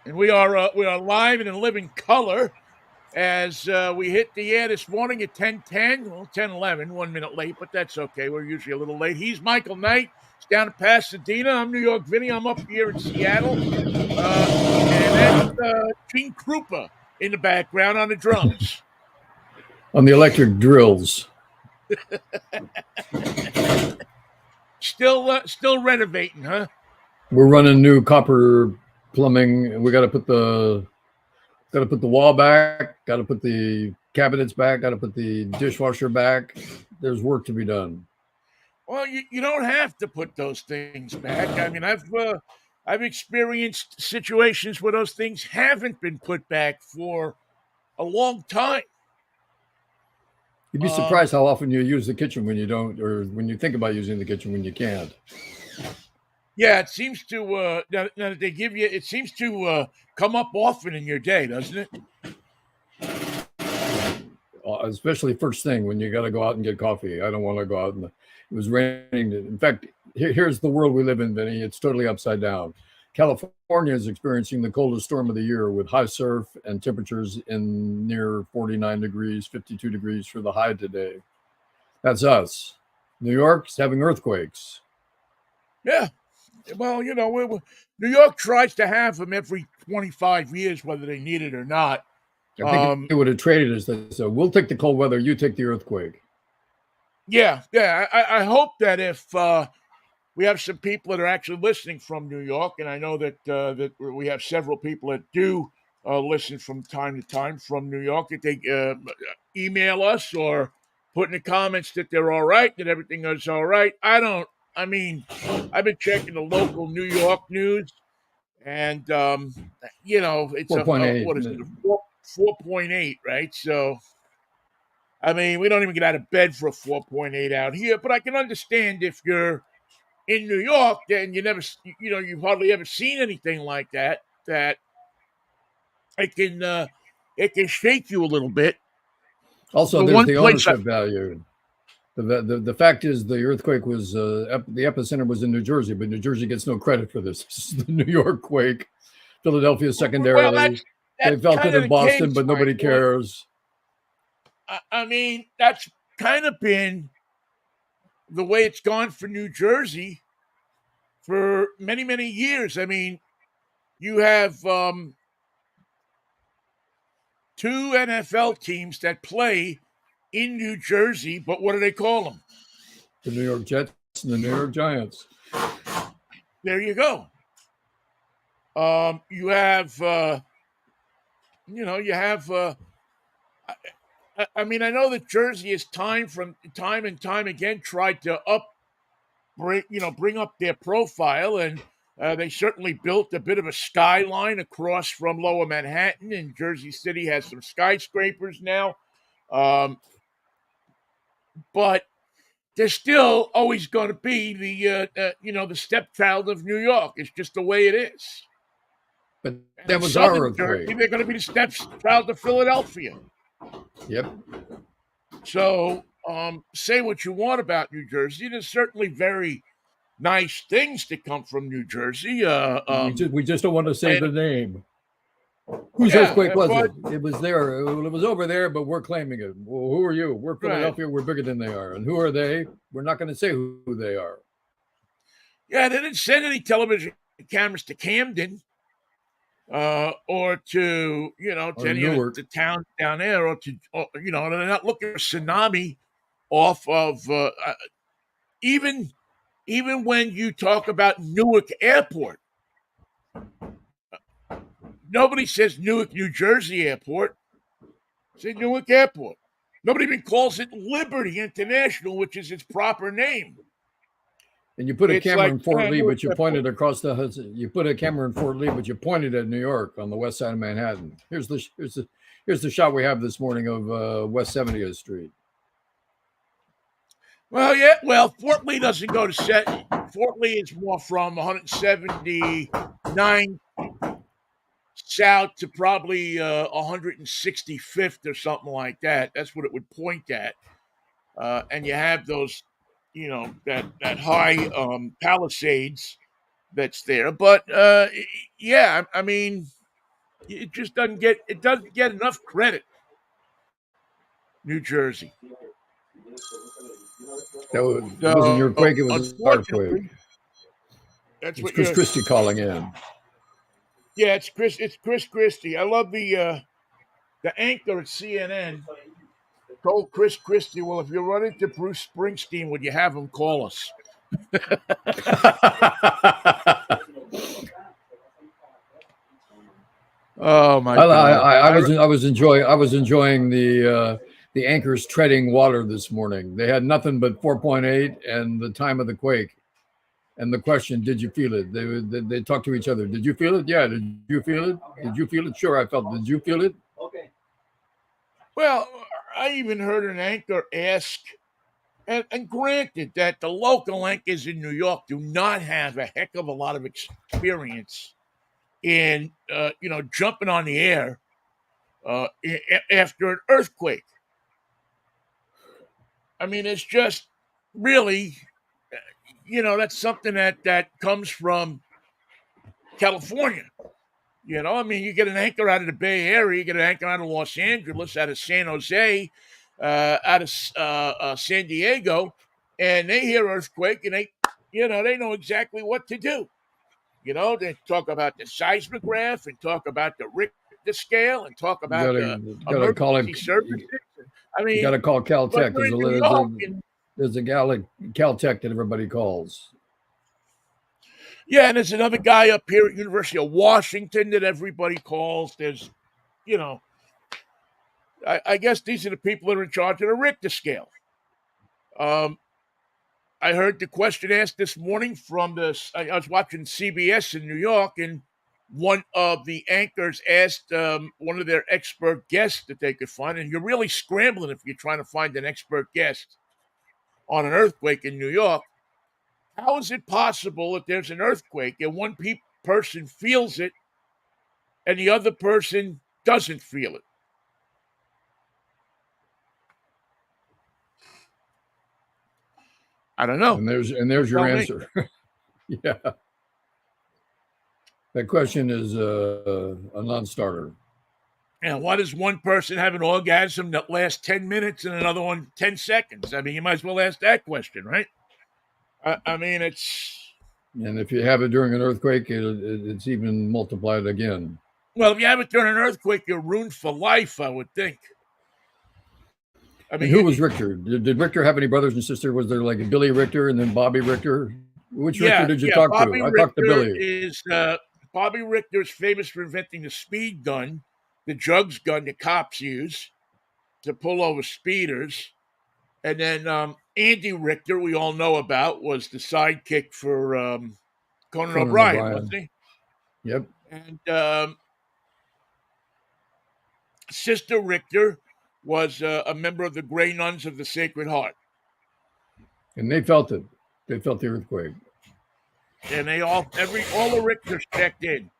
And we are live and in living color as we hit the air this morning at 10:10. Well, 10:11, 1 minute late, but that's okay. We're usually a little late. He's Michael Knight. It's down in Pasadena. I'm New York Vinnie. I'm up here in Seattle. And that's King Krupa in the background on the drums. On the electric drills. Still renovating, huh? We're running new copper plumbing. We got to put the wall back. Got to put the cabinets back. Got to put the dishwasher back. There's work to be done. Well, you don't have to put those things back. I mean, I've experienced situations where those things haven't been put back for a long time. You'd be surprised how often you use the kitchen when you don't, or when you think about using the kitchen when you can't. Yeah, it seems to now that they give you, it seems to come up often in your day, doesn't it? Especially first thing when you got to go out and get coffee. I don't want to go out, and it was raining. In fact, here's the world we live in, Vinny. It's totally upside down. California is experiencing the coldest storm of the year with high surf and temperatures in near 49 degrees, 52 degrees for the high today. That's us. New York's having earthquakes. Yeah. Well, New York tries to have them every 25 years, whether they need it or not. I think they would have traded us. So we'll take the cold weather. You take the earthquake. Yeah. I hope that if we have some people that are actually listening from New York, and I know that we have several people that do listen from time to time from New York, that they email us or put in the comments that they're all right, that everything is all right. I've been checking the local New York news, and it's 4.8. what is it, 4.8, right? So, I mean, we don't even get out of bed for a 4.8 out here, but I can understand if you're in New York, then you've hardly ever seen anything like that. That it can shake you a little bit. Also, there's the ownership value. The fact is, the earthquake was the epicenter was in New Jersey, but New Jersey gets no credit for this. This is the New York quake. Philadelphia secondarily. Well, they felt it in Boston, but nobody cares. I mean, that's kind of been the way it's gone for New Jersey for many, many years. I mean, you have two NFL teams that play in New Jersey, but what do they call them? The New York Jets and the New York Giants. There you go. You have, I mean, I know that Jersey has time and time again tried to bring up their profile, and they certainly built a bit of a skyline across from Lower Manhattan, and Jersey City has some skyscrapers now. But there's still always going to be the stepchild of New York. It's just the way it is. But that was our earthquake. They're going to be the stepchild of Philadelphia. Yep. So say what you want about New Jersey. There's certainly very nice things to come from New Jersey. We just don't want to say the name. Whose earthquake was it? It was there. It was over there, but we're claiming it. Well, who are you? We're Philadelphia. Right. We're bigger than they are. And who are they? We're not going to say who they are. Yeah, they didn't send any television cameras to Camden or to, to any of the towns down there, or they're not looking for tsunami off of even when you talk about Newark Airport. Nobody says Newark, New Jersey Airport. Say Newark Airport. Nobody even calls it Liberty International, which is its proper name. And you put a camera in Fort Lee, but you pointed across the Hudson. You put a camera in Fort Lee, but you pointed at New York on the west side of Manhattan. Here's the shot we have this morning of West 70th Street. Well, yeah. Well, Fort Lee doesn't go to set. Fort Lee is more from 179 south to probably 165th or something like that. That's what it would point at. And you have those, that high Palisades that's there. But, yeah, I mean, It just doesn't get enough credit. New Jersey. It wasn't your So quake, it was our quake. unfortunately, that's It's what Chris you're. Christie calling in. Yeah, it's Chris. It's Chris Christie. I love the anchor at CNN told Chris Christie, "Well, if you run into Bruce Springsteen, would you have him call us?" Oh my God! I was enjoying the anchors treading water this morning. They had nothing but 4.8 and the time of the quake. And the question, did you feel it? They talk to each other. Did you feel it? Yeah. Did you feel it? Did you feel it? Sure, I felt it. Did you feel it? Well, I even heard an anchor ask, and granted that the local anchors in New York do not have a heck of a lot of experience in, jumping on the air after an earthquake. I mean, it's just really, that's something that comes from California. I mean, you get an anchor out of the Bay Area, you get an anchor out of Los Angeles, out of San Jose, out of San Diego, and they hear earthquake and they know exactly what to do. They talk about the seismograph and talk about the Richter scale and talk You about the gotta call it. emergency services. I You mean, gotta call but Caltech. we're in New York, and There's a gal at Caltech that everybody calls. yeah, and there's another guy up here at University of Washington that everybody calls. There's, I guess these are the people that are in charge of the Richter scale. Um, I heard the question asked this morning from I was watching CBS in New York, and one of the anchors asked one of their expert guests that they could find, and you're really scrambling if you're trying to find an expert guest on an earthquake in New York. How is it possible that there's an earthquake and one person feels it and the other person doesn't feel it? I don't know. And there's your answer. Yeah. That question is a non-starter. And why does one person have an orgasm that lasts 10 minutes and another one 10 seconds? I mean, you might as well ask that question, right? I mean, it's... And if you have it during an earthquake, it's even multiplied again. Well, if you have it during an earthquake, you're ruined for life, I would think. I mean, who was Richter? Did Richter have any brothers and sisters? Was there like a Billy Richter and then Bobby Richter? Which Richter did you talk Bobby to? Richter I talked to Billy. Bobby Richter is famous for inventing the speed gun, the drugs gun that cops use to pull over speeders. And then Andy Richter, we all know about, was the sidekick for Conan O'Brien, wasn't he? Yep. And Sister Richter was a member of the Grey Nuns of the Sacred Heart. And they felt it. They felt the earthquake. And they all the Richters checked in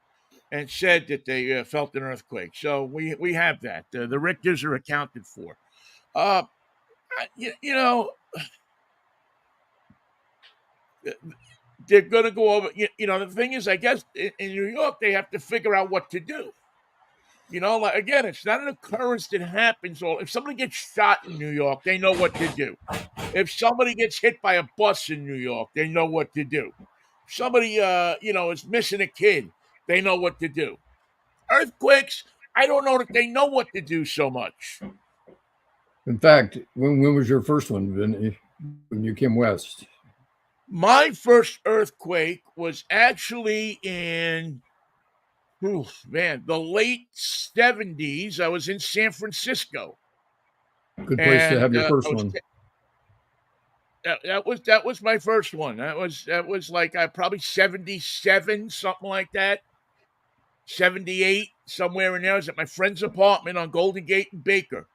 and said that they felt an earthquake. So we have that. The Richters are accounted for. They're going to go over. The thing is, I guess in New York they have to figure out what to do. Like again, it's not an occurrence that happens. If somebody gets shot in New York, they know what to do. If somebody gets hit by a bus in New York, they know what to do. If somebody, is missing a kid, they know what to do. Earthquakes, I don't know that they know what to do so much. In fact, when was your first one, Vinnie, when you came west? My first earthquake was actually in, the late 70s. I was in San Francisco. Good place to have your first one. That was my first one. That was like probably 77, something like that. 78, somewhere in there. I was at my friend's apartment on Golden Gate and Baker.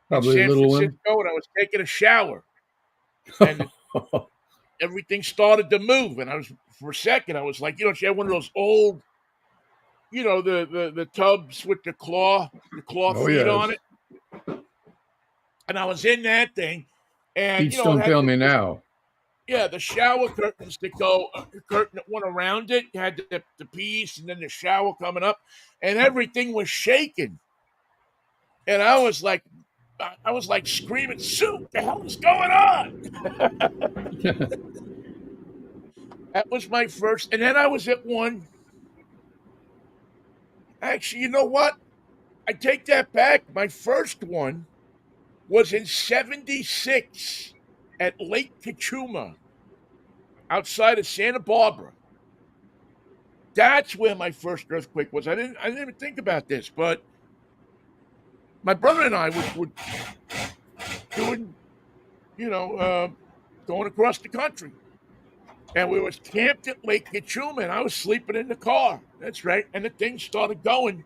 Probably in San Francisco, and I was taking a shower. And everything started to move. And for a second, I was like, she had one of those old, the tubs with the claw feet on it. And I was in that thing. And Beats don't fail me now. yeah, the shower curtains that go, curtain that went around it had the piece, and then the shower coming up, and everything was shaking. And I was like screaming, "Soup! The hell is going on?" That was my first, and then I was at one. Actually, you know what? I take that back. My first one was in '76 at Lake Kachuma outside of Santa Barbara. That's where my first earthquake was. I didn't even think about this, but my brother and I were doing, you know, going across the country. And we was camped at Lake Kachuma, and I was sleeping in the car. That's right. And the thing started going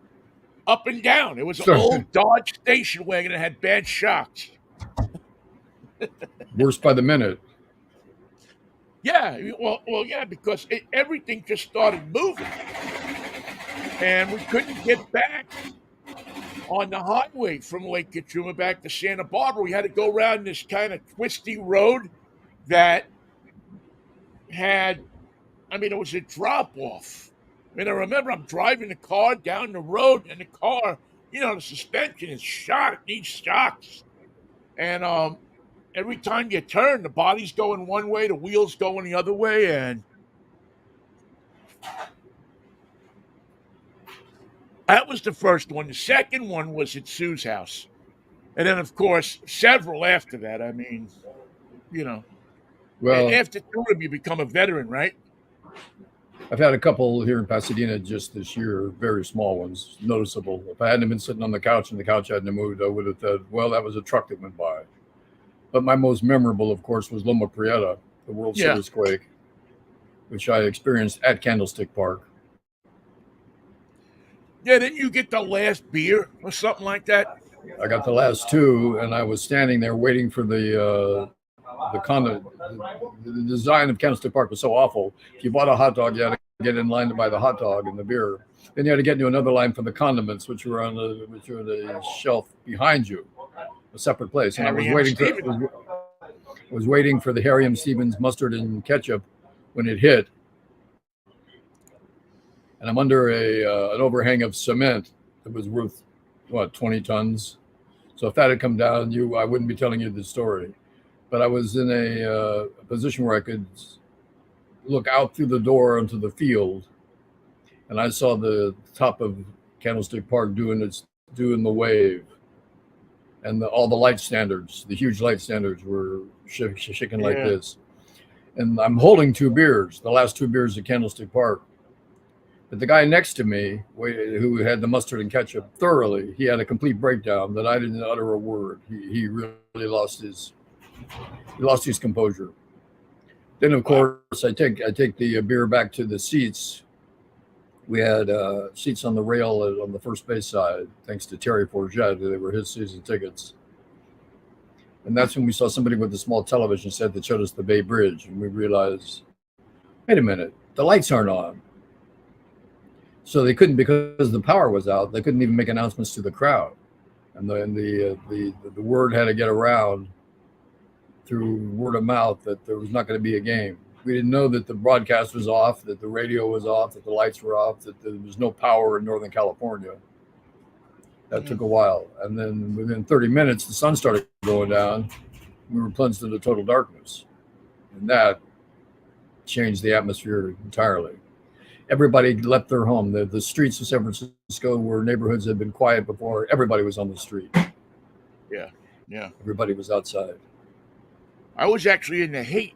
up and down. It was an So, old Dodge station wagon that had bad shocks. worse by the minute. Yeah, well, yeah, because everything just started moving, and we couldn't get back on the highway from Lake Kachuma back to Santa Barbara. We had to go around this kind of twisty road that had, I mean, it was a drop off. I mean, I remember I'm driving the car down the road, and the car, the suspension is shot. It needs shocks, and every time you turn, the body's going one way, the wheels going the other way, and that was the first one. The second one was at Sue's house, and then of course several after that. I mean, you know, Well, after two of them, you become a veteran, right? I've had a couple here in Pasadena just this year, very small ones, noticeable. If I hadn't been sitting on the couch and the couch hadn't moved, I would have said, well, that was a truck that went by. But my most memorable, of course, was Loma Prieta, the World Yeah. Series quake, which I experienced at Candlestick Park. Yeah, didn't you get the last beer or something like that? I got the last two, and I was standing there waiting for the condo. The design of Candlestick Park was so awful. If you bought a hot dog, you had to get in line to buy the hot dog and the beer. Then you had to get into another line for the condiments, which were on the shelf behind you, a separate place. And I was waiting for the Harry M. Stevens mustard and ketchup when it hit. And I'm under an overhang of cement that was worth 20 tons. So if that had come down, I wouldn't be telling you the story. But I was in a position where I could look out through the door onto the field, and I saw the top of Candlestick Park doing the wave, and all the light standards, the huge light standards, were shaking like this. And I'm holding two beers, the last two beers at Candlestick Park. But the guy next to me, who had the mustard and ketchup thoroughly, he had a complete breakdown that I didn't utter a word. He really lost his composure. Then, of course, I take the beer back to the seats. We had seats on the rail on the first base side, thanks to Terry Forget. They were his season tickets. And that's when we saw somebody with a small television set that showed us the Bay Bridge, and we realized, wait a minute, the lights aren't on. So they couldn't, because the power was out, they couldn't even make announcements to the crowd. And the word had to get around through word of mouth that there was not going to be a game. We didn't know that the broadcast was off, that the radio was off, that the lights were off, that there was no power in Northern California. That took a while. And then within 30 minutes, the sun started going down. We were plunged into total darkness. And that changed the atmosphere entirely. Everybody left their home. The streets of San Francisco, where neighborhoods had been quiet before, everybody was on the street. Yeah. Everybody was outside. I was actually in the Haight.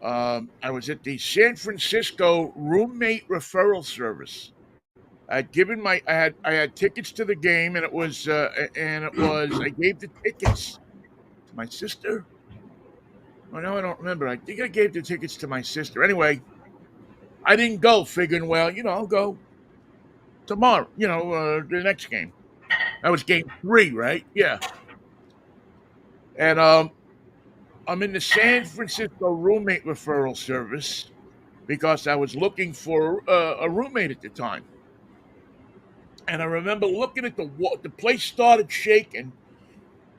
I was at the San Francisco Roommate Referral Service. I had tickets to the game, and it was I gave the tickets to my sister. Oh no, I don't remember. I think I gave the tickets to my sister. Anyway, I didn't go, figuring, well, I'll go tomorrow. The next game. That was game 3, right? Yeah. And I'm in the San Francisco Roommate Referral Service because I was looking for a roommate at the time. And I remember looking at the wall. The place started shaking,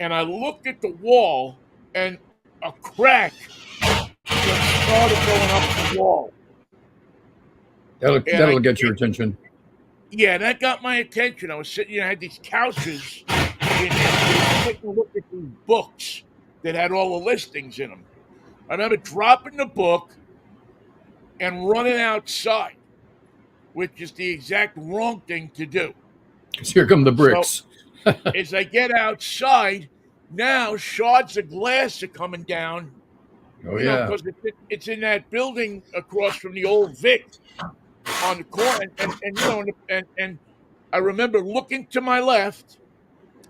and I looked at the wall, and a crack started going up the wall. That'll get your attention. Yeah, that got my attention. I was sitting, I had these couches in there, taking a look at these books that had all the listings in them. I remember dropping the book and running outside, which is the exact wrong thing to do. Here come the So bricks. as I get outside, now shards of glass are coming down, Oh yeah. because it's in that building across from the old Vic on the corner. And I remember looking to my left,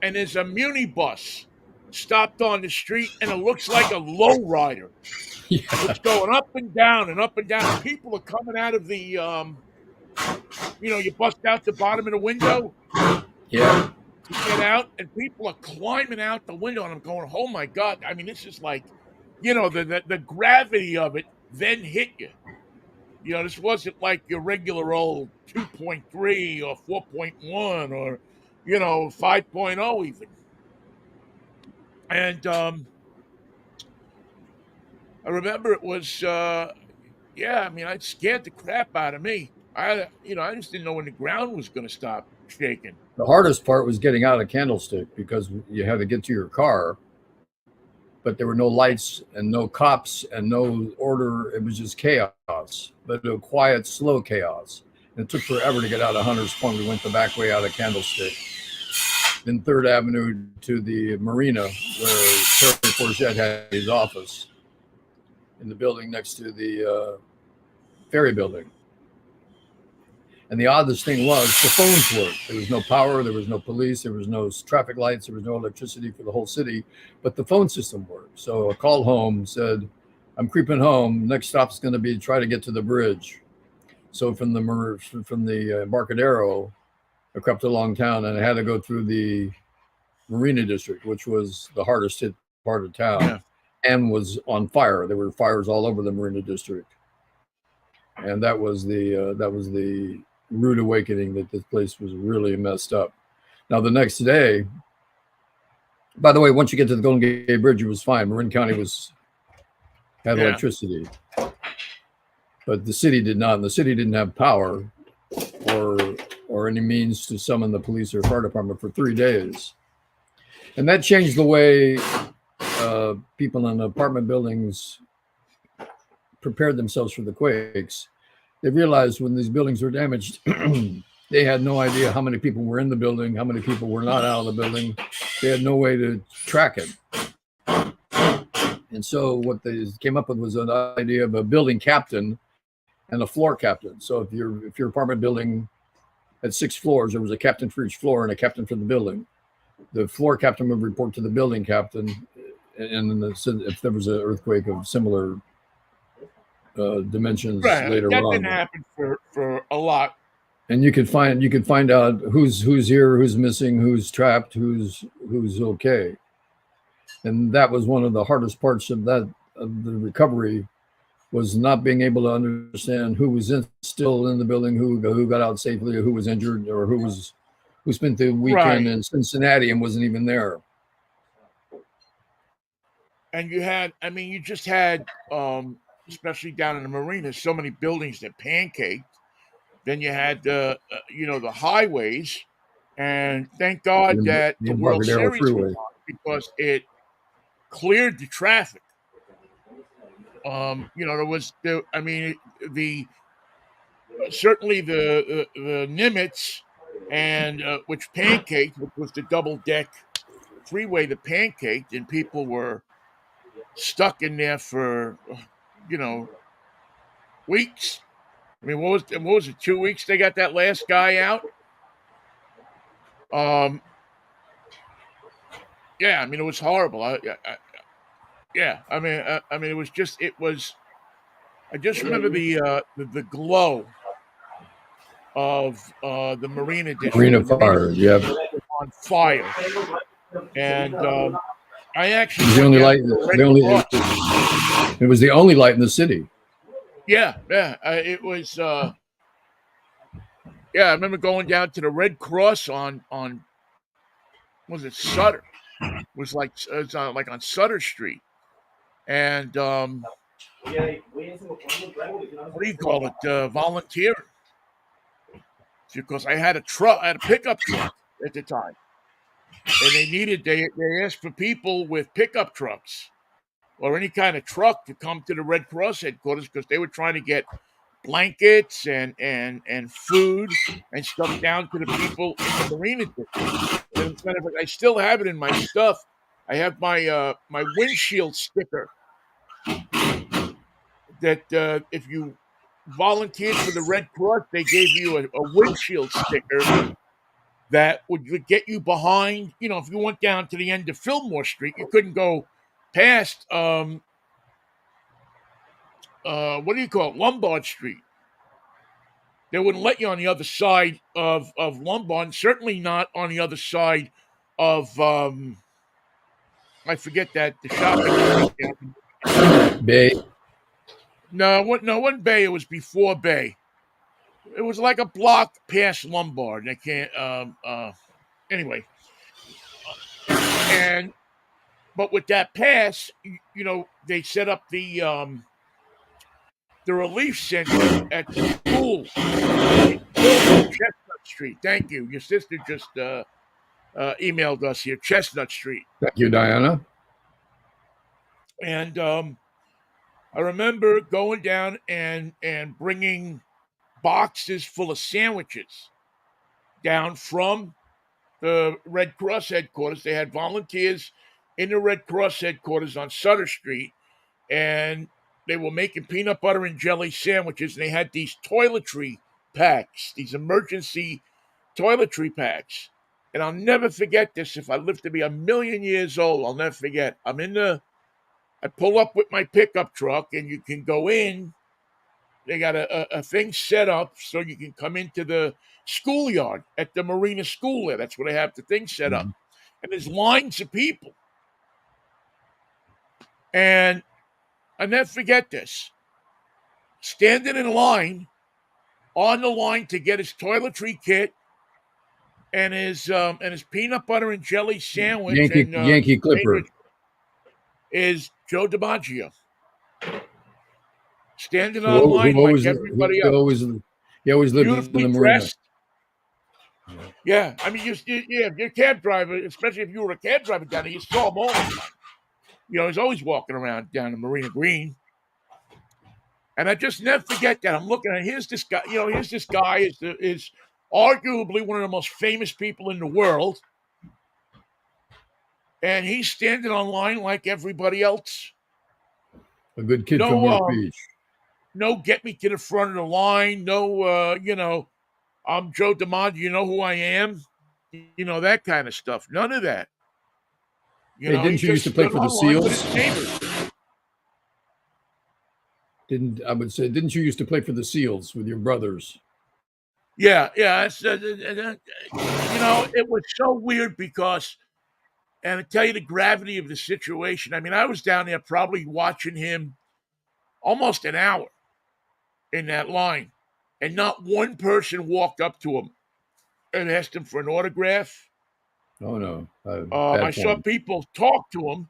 and there's a muni bus stopped on the street, and it looks like a lowrider. Yeah. It's going up and down and up and down. People are coming out of the, you bust out the bottom of the window Yeah. to get out, and people are climbing out the window, and I'm going, oh my God. I mean, this is like, the gravity of it then hit you. This wasn't like your regular old 2.3 or 4.1 or, 5.0 even. And I remember it was, it scared the crap out of me. I just didn't know when the ground was going to stop shaking. The hardest part was getting out of Candlestick because you had to get to your car, but there were no lights and no cops and no order. It was just chaos, but a quiet, slow chaos. And it took forever to get out of Hunter's Point. We went the back way out of Candlestick, then 3rd Avenue to the marina where Terry Forget had his office in the building next to the ferry building. And the oddest thing was the phones worked. There was no power, there was no police, there was no traffic lights, there was no electricity for the whole city, but the phone system worked. So I called home, said, I'm creeping home. Next stop's going to be try to get to the bridge. So from the Embarcadero, I crept along town, and I had to go through the Marina District, which was the hardest hit part of town, and was on fire. There were fires all over the Marina District, and that was the rude awakening that this place was really messed up. Now the next day, by the way, once you get to the Golden Gate Bridge, it was fine. Marin County had electricity, but the city did not. And the city didn't have power or any means to summon the police or fire department for 3 days. And that changed the way people in apartment buildings prepared themselves for the quakes. They realized when these buildings were damaged, they had no idea how many people were in the building, how many people were not out of the building. They had no way to track it. And so what they came up with was an idea of a building captain and a floor captain. So if your apartment building had 6 floors, there was a captain for each floor and a captain for the building. The floor captain would report to the building captain, and if there was an earthquake of similar dimensions later that on. That didn't happen for a lot. And you could find out who's here, who's missing, who's trapped, who's okay. And that was one of the hardest parts of the recovery, was not being able to understand who was still in the building, who got out safely, or who was injured, or who spent the weekend in Cincinnati and wasn't even there. And you just had, especially down in the marina, so many buildings that pancaked. Then you had the highways, and thank God that the World Series was on, because it cleared the traffic. There was certainly the Nimitz, and which pancaked, which was the double deck freeway that pancaked, and people were stuck in there for weeks. I mean, what was it? 2 weeks they got that last guy out. Yeah, I mean, it was horrible. It was just. I just remember the glow of the Marina District. Marina fire, yeah, on fire, and I actually it was the only light. It was the only light in the city. Yeah, it was. I remember going down to the Red Cross on was it Sutter? It was like on Sutter Street, and what do you call it? Volunteering. Because I had a pickup truck at the time, and they asked for people with pickup trucks or any kind of truck to come to the Red Cross headquarters because they were trying to get blankets and food and stuff down to the people in the Marina District. And as a matter of fact, I still have it in my stuff. I have my windshield sticker that if you volunteered for the Red Cross, they gave you a windshield sticker that would get you behind. You know, if you went down to the end of Fillmore Street, you couldn't go past what do you call it, Lombard Street. They wouldn't let you on the other side of Lombard, and certainly not on the other side of I forget that the shopping street down. Bay. No, it wasn't Bay. It was before Bay. It was like a block past Lombard. I can't. Anyway, but with that pass, you know, they set up the relief center at the school, Chestnut Street. Thank you. Your sister just emailed us here, Chestnut Street. Thank you, Diana. And I remember going down and bringing boxes full of sandwiches down from the Red Cross headquarters. They had volunteers in the Red Cross headquarters on Sutter Street, and they were making peanut butter and jelly sandwiches, and they had these toiletry packs, these emergency toiletry packs. And I'll never forget this. If I live to be 1,000,000 years old, I'll never forget. I pull up with my pickup truck, and you can go in. They got a thing set up so you can come into the schoolyard at the Marina School there. That's where they have the thing set up. And there's lines of people. And I never forget this. Standing in line, on the line to get his toiletry kit and his peanut butter and jelly sandwich Yankee Clipper is Joe DiMaggio. Standing on line like everybody else. He always lived in the Marina. Yeah, I mean, you're a cab driver, especially if you were a cab driver down there, you saw him all the time. You know, he's always walking around down in Marina Green. And I just never forget that. I'm looking at, here's this guy, is arguably one of the most famous people in the world. And he's standing on line like everybody else. A good kid from North Beach. No, get me to the front of the line. No, I'm Joe DiMaggio. You know who I am? You know, that kind of stuff. None of that. Didn't you used to play for the Seals? Didn't you used to play for the Seals with your brothers? Yeah. It was so weird because, and I tell you the gravity of the situation. I mean, I was down there probably watching him almost an hour in that line, and not one person walked up to him and asked him for an autograph. Oh no! I saw people talk to him,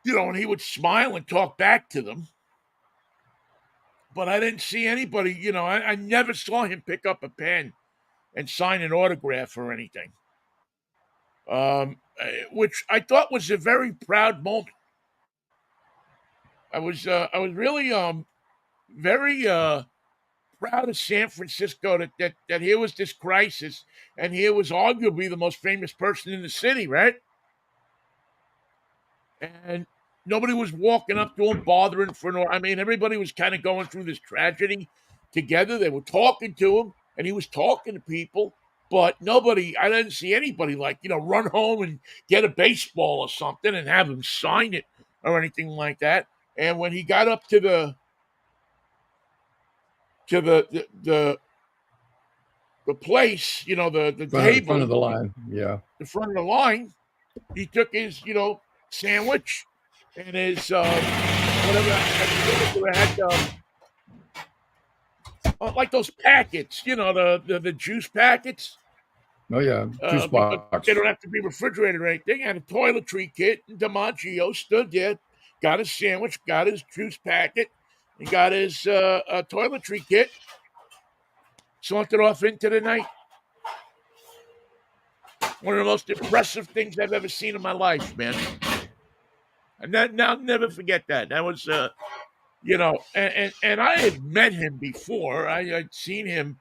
and he would smile and talk back to them. But I didn't see anybody. I never saw him pick up a pen and sign an autograph or anything. Which I thought was a very proud moment. I was really very proud of San Francisco that here was this crisis, and here was arguably the most famous person in the city, right? And nobody was walking up to him, bothering for I mean, everybody was kind of going through this tragedy together. They were talking to him, and he was talking to people, but I didn't see anybody run home and get a baseball or something and have him sign it or anything like that. And when he got up to the place, the table, front of the line, the front of the line, he took his sandwich and his whatever had like those packets, the juice packets. Oh yeah, juice box. They don't have to be refrigerated or anything. And a toiletry kit. And DiMaggio stood there got his sandwich, got his juice packet, and got his toiletry kit, sauntered off into the night. One of the most impressive things I've ever seen in my life, man. And I'll never forget that. That was, and I had met him before. I had seen him.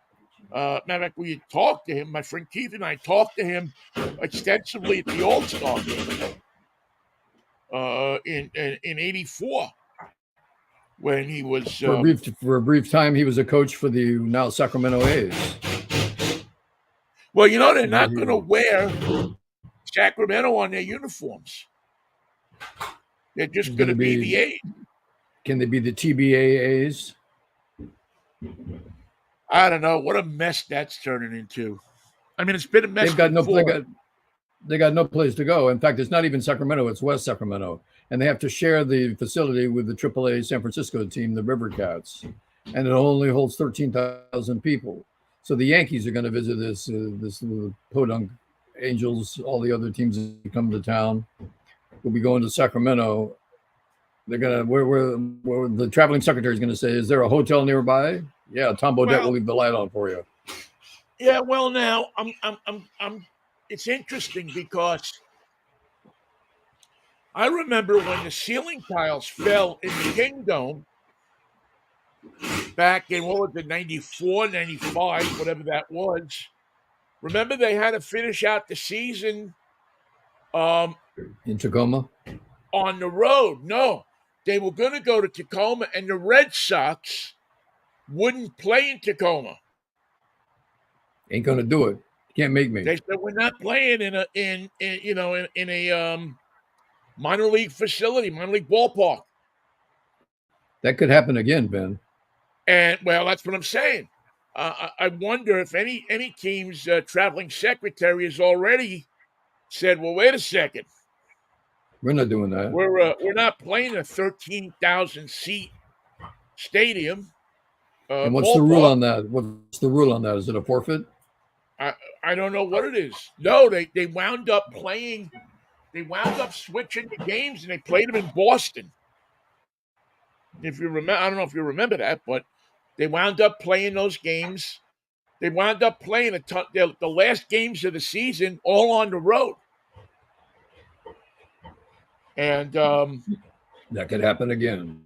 Matter of fact, we had talked to him. My friend Keith and I talked to him extensively at the All-Star game in '84 when he was for a brief time. He was a coach for the now Sacramento A's. Well, they're not going to wear Sacramento on their uniforms. They're just going to be the A's. Can they be the TBAAs? I don't know. What a mess that's turning into. I mean, it's been a mess. They got no place to go. In fact, it's not even Sacramento. It's West Sacramento. And they have to share the facility with the AAA San Francisco team, the River Cats. And it only holds 13,000 people. So the Yankees are going to visit this Podunk Angels, all the other teams that come to town. We'll be going to Sacramento. They're going to, where the traveling secretary is going to say, is there a hotel nearby? Yeah, Tom Bodette will leave the light on for you. Yeah, well, now it's interesting because I remember when the ceiling tiles fell in the Kingdom back in, what was it, 94, 95, whatever that was. Remember they had to finish out the season in Tacoma? On the road. No, they were going to go to Tacoma, and the Red Sox wouldn't play in Tacoma. Ain't going to do it. Can't make me. They said we're not playing in a minor league facility, minor league ballpark. That could happen again, Ben. And well, that's what I'm saying. I wonder if any team's traveling secretary has already said, "Well, wait a second, we're not doing that. We're not playing a 13,000 seat stadium." And what's the rule on that? What's the rule on that? Is it a forfeit? I don't know what it is. No, they wound up playing. They wound up switching the games, and they played them in Boston. If you remember, I don't know if you remember that, but they wound up playing those games. They wound up playing the last games of the season all on the road. And that could happen again.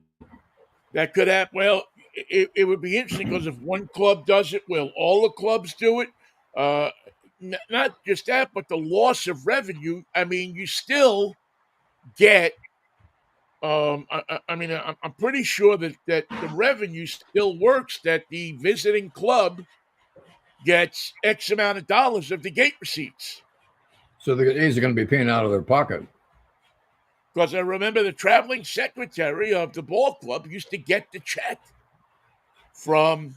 That could happen. Well, it would be interesting because if one club does it, will all the clubs do it? Not just that, but the loss of revenue. I mean, you still get. I'm pretty sure that the revenue still works. That the visiting club gets X amount of dollars of the gate receipts. So the A's are going to be paying out of their pocket. Because I remember the traveling secretary of the ball club used to get the check from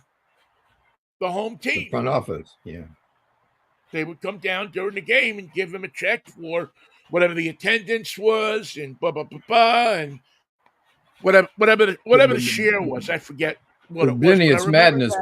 the home team. The front office, yeah. They would come down during the game and give him a check for whatever the attendance was and and whatever the share was. I forget what it was. Vinnie, it's madness.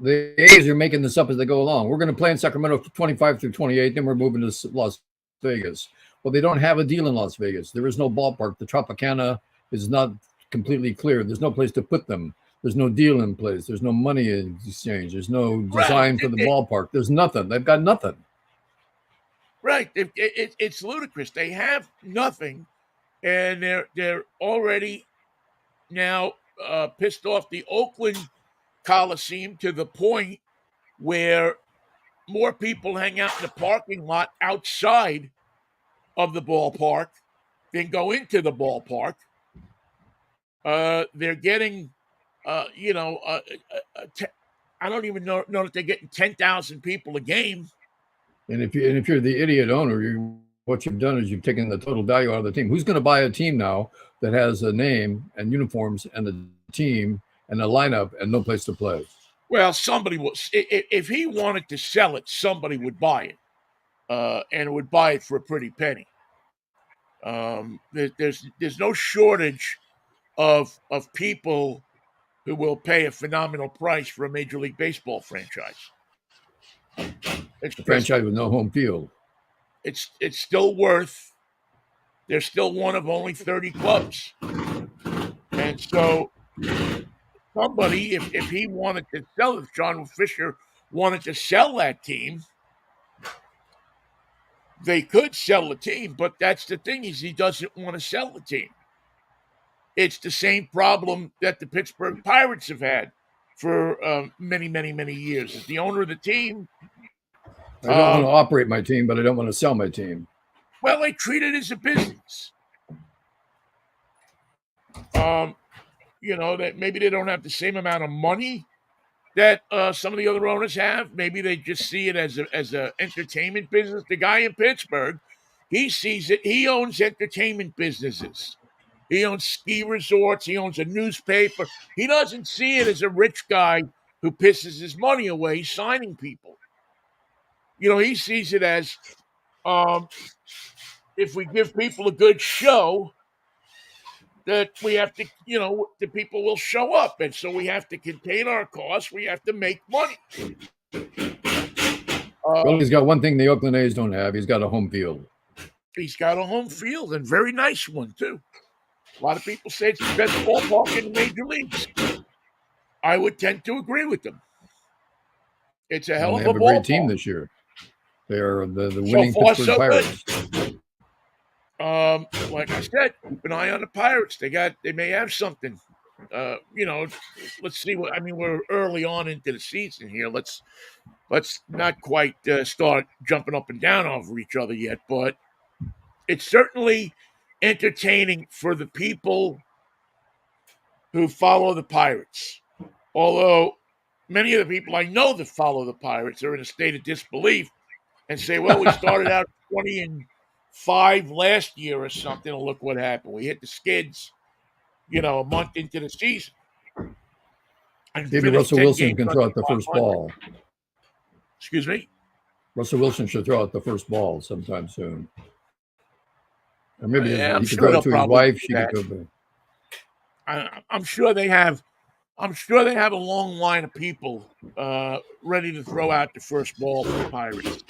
The A's are making this up as they go along. We're going to play in Sacramento 25 through 28, then we're moving to Las Vegas. Well, they don't have a deal in Las Vegas. There is no ballpark. The Tropicana is not completely clear. There's no place to put them. There's no deal in place. There's no money exchange. There's no design for the ballpark. There's nothing. They've got nothing. Right. It's ludicrous. They have nothing, and they're already now pissed off the Oakland Coliseum to the point where more people hang out in the parking lot outside of the ballpark than go into the ballpark. They're getting, I don't even know that they're getting 10,000 people a game. And if you're the idiot owner, what you've done is you've taken the total value out of the team. Who's going to buy a team now that has a name and uniforms and a team and a lineup and no place to play? Well, somebody will. If he wanted to sell it, somebody would buy it, and would buy it for a pretty penny. There's no shortage of people who will pay a phenomenal price for a Major League Baseball franchise. It's a franchise with no home field. It's still worth they're still one of only 30 clubs. And so somebody, if he wanted to sell, if John Fisher wanted to sell that team, they could sell the team. But that's the thing, is he doesn't want to sell the team. It's the same problem that the Pittsburgh Pirates have had for many, many, many years. As the owner of the team, I don't want to operate my team, but I don't want to sell my team. well, they treat it as a business. That maybe they don't have the same amount of money that some of the other owners have. Maybe they just see it as a entertainment business. The guy in Pittsburgh, he sees it. He owns entertainment businesses. He owns ski resorts. He owns a newspaper. He doesn't see it as a rich guy who pisses his money away signing people. He sees it as if we give people a good show, that we have to, the people will show up. And so we have to contain our costs. We have to make money. Well, he's got one thing the Oakland A's don't have. He's got a home field. He's got a home field, and very nice one, too. A lot of people say it's the best ballpark in the major leagues. I would tend to agree with them. It's a hell of a ballpark. They have a great team this year. They are the winning Pittsburgh Pirates. Like I said, keep an eye on the Pirates. They may have something. Let's see what. I mean, we're early on into the season here. Let's not quite start jumping up and down over each other yet, but it's certainly entertaining for the people who follow the Pirates. Although many of the people I know that follow the Pirates are in a state of disbelief and say, "Well, we started out 20-5 last year or something, and look what happened. We hit the skids, a month into the season." Maybe Russell Wilson can throw out the first ball. Excuse me? Russell Wilson should throw out the first ball sometime soon. Or maybe he could sure throw it to his wife. She could go back. I'm sure they have. I'm sure they have a long line of people ready to throw out the first ball for the Pirates.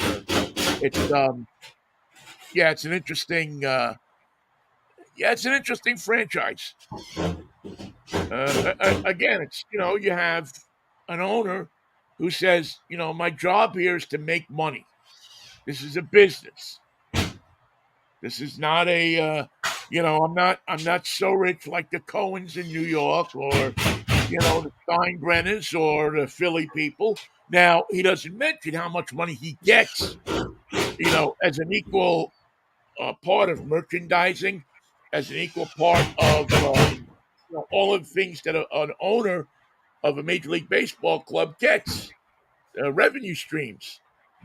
It's an interesting. It's an interesting franchise. Again, it's you have an owner who says, my job here is to make money. This is a business. This is not a, I'm not so rich like the Cohens in New York or, the Steinbrenners or the Philly people. Now, he doesn't mention how much money he gets, as an equal part of merchandising, as an equal part of all of the things that an owner of a Major League Baseball club gets, revenue streams.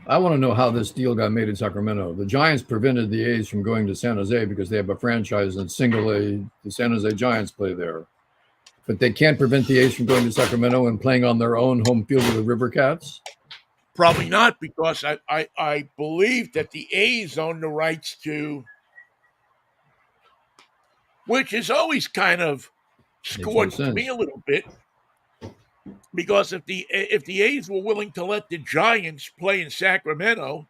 I want to know how this deal got made in Sacramento. The Giants prevented the A's from going to San Jose because they have a franchise in single A. The San Jose Giants play there. But they can't prevent the A's from going to Sacramento and playing on their own home field with the River Cats? Probably not, because I believe that the A's own the rights to, which is always kind of scorched me a little bit. Because if the A's were willing to let the Giants play in Sacramento,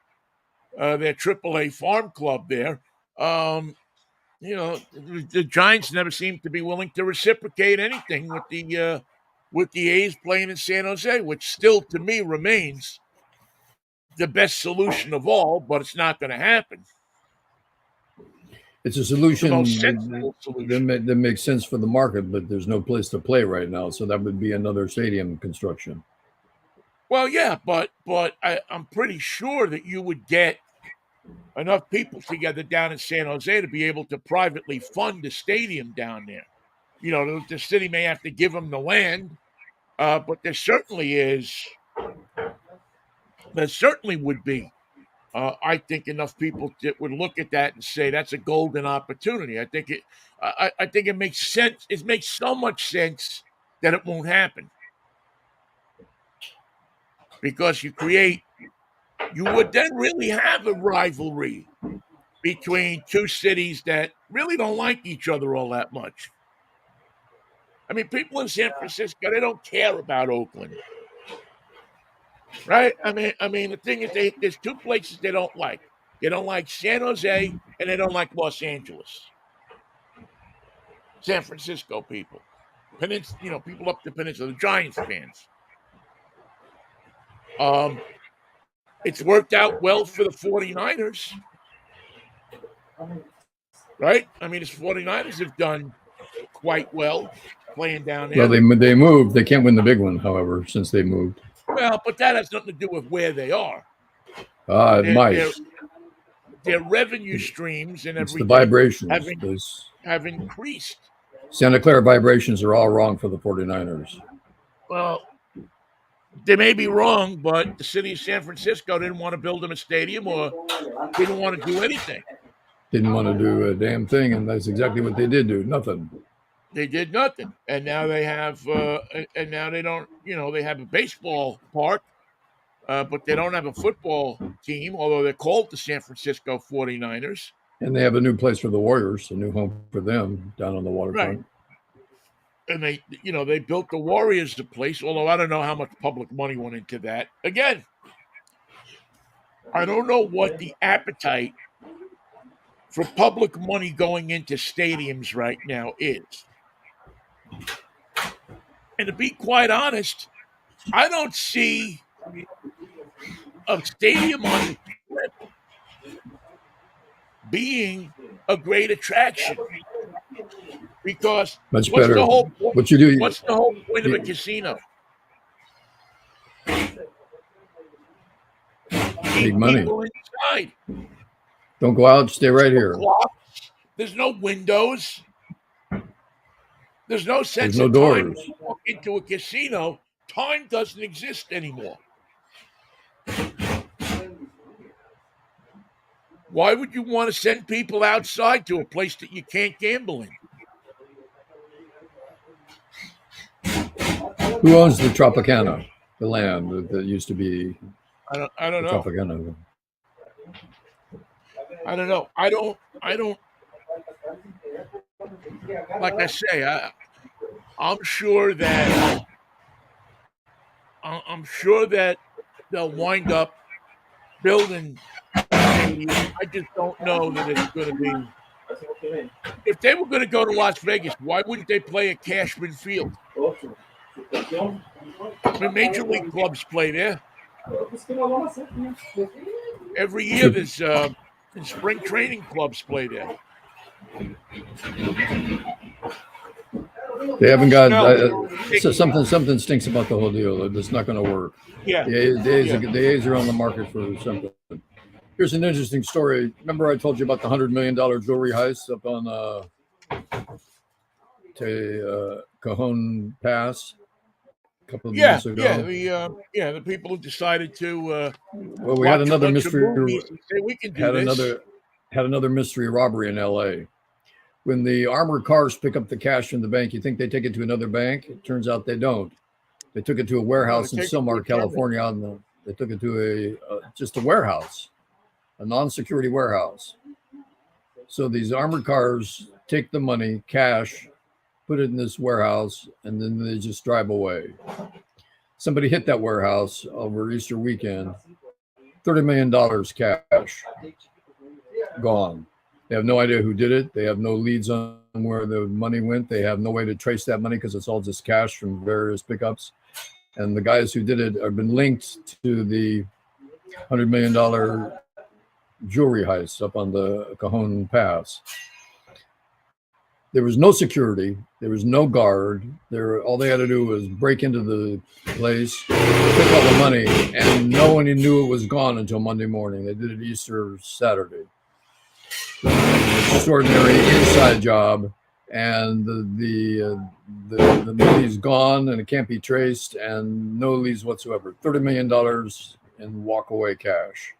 their AAA farm club there, the Giants never seem to be willing to reciprocate anything with the A's playing in San Jose, which still to me remains the best solution of all, but it's not going to happen. It's a solution, solution. That makes sense for the market, but there's no place to play right now, so that would be another stadium construction. Well, yeah, but I'm pretty sure that you would get enough people together down in San Jose to be able to privately fund a stadium down there. The city may have to give them the land, but there certainly would be. I think enough people that would look at that and say that's a golden opportunity. I think it makes sense. It makes so much sense that it won't happen, because you would then really have a rivalry between two cities that really don't like each other all that much. I mean, people in San Francisco, they don't care about Oakland. Right? I mean, the thing is, there's two places they don't like. They don't like San Jose, and they don't like Los Angeles. San Francisco people. People up the peninsula, the Giants fans. It's worked out well for the 49ers, right? I mean, the 49ers have done quite well playing down there. Well, they moved. They can't win the big one, however, since they moved. Well, but that has nothing to do with where they are. It might. Their revenue streams and It's the everything vibrations. have increased. Santa Clara vibrations are all wrong for the 49ers. Well, they may be wrong, but the city of San Francisco didn't want to build them a stadium or didn't want to do anything. Didn't want to do a damn thing, and that's exactly what they did do. Nothing. They did nothing, and now they have, and now they don't. They have a baseball park, but they don't have a football team. Although they're called the San Francisco 49ers, and they have a new place for the Warriors, a new home for them down on the waterfront. Right. And they built the Warriors a place. Although I don't know how much public money went into that. Again, I don't know what the appetite for public money going into stadiums right now is. And to be quite honest, I don't see a stadium on the Strip being a great attraction. Because much better. The whole point, what you do? What's the whole point of a casino? Big money. People inside. Don't go out. Stay right here. There's no windows. There's no sense of time doors. when you walk into a casino. Time doesn't exist anymore. Why would you want to send people outside to a place that you can't gamble in? Who owns the Tropicana, the land that used to be? I don't know. Tropicana. I don't know. I don't. Like I say, I'm sure that they'll wind up building. I just don't know that it's going to be. If they were going to go to Las Vegas, why wouldn't they play at Cashman Field? I mean, major league clubs play there. Every year, there's spring training clubs play there. They haven't got so something stinks about the whole deal. It's not going to work. Yeah, the A's are on the market for something. Here's an interesting story. Remember, I told you about the $100 million jewelry heist up on Cajon Pass a couple of months ago. The people who decided to. Well, we had another mystery. Say we can do this. Had another mystery robbery in L.A. When the armored cars pick up the cash from the bank, you think they take it to another bank. It turns out they don't. They took it to a warehouse in Silmar, California. They took it to just a warehouse, a non-security warehouse. So these armored cars take the money, cash, put it in this warehouse, and then they just drive away. Somebody hit that warehouse over Easter weekend. $30 million cash gone. They have no idea who did it. They have no leads on where the money went. They have no way to trace that money because it's all just cash from various pickups. And the guys who did it have been linked to the $100 million jewelry heist up on the Cajon Pass. There was no security. There was no guard. All they had to do was break into the place, pick all the money, and no one knew it was gone until Monday morning. They did it Easter Saturday. Extraordinary inside job, and the money's gone and it can't be traced, and no leads whatsoever. $30 million in walk-away cash.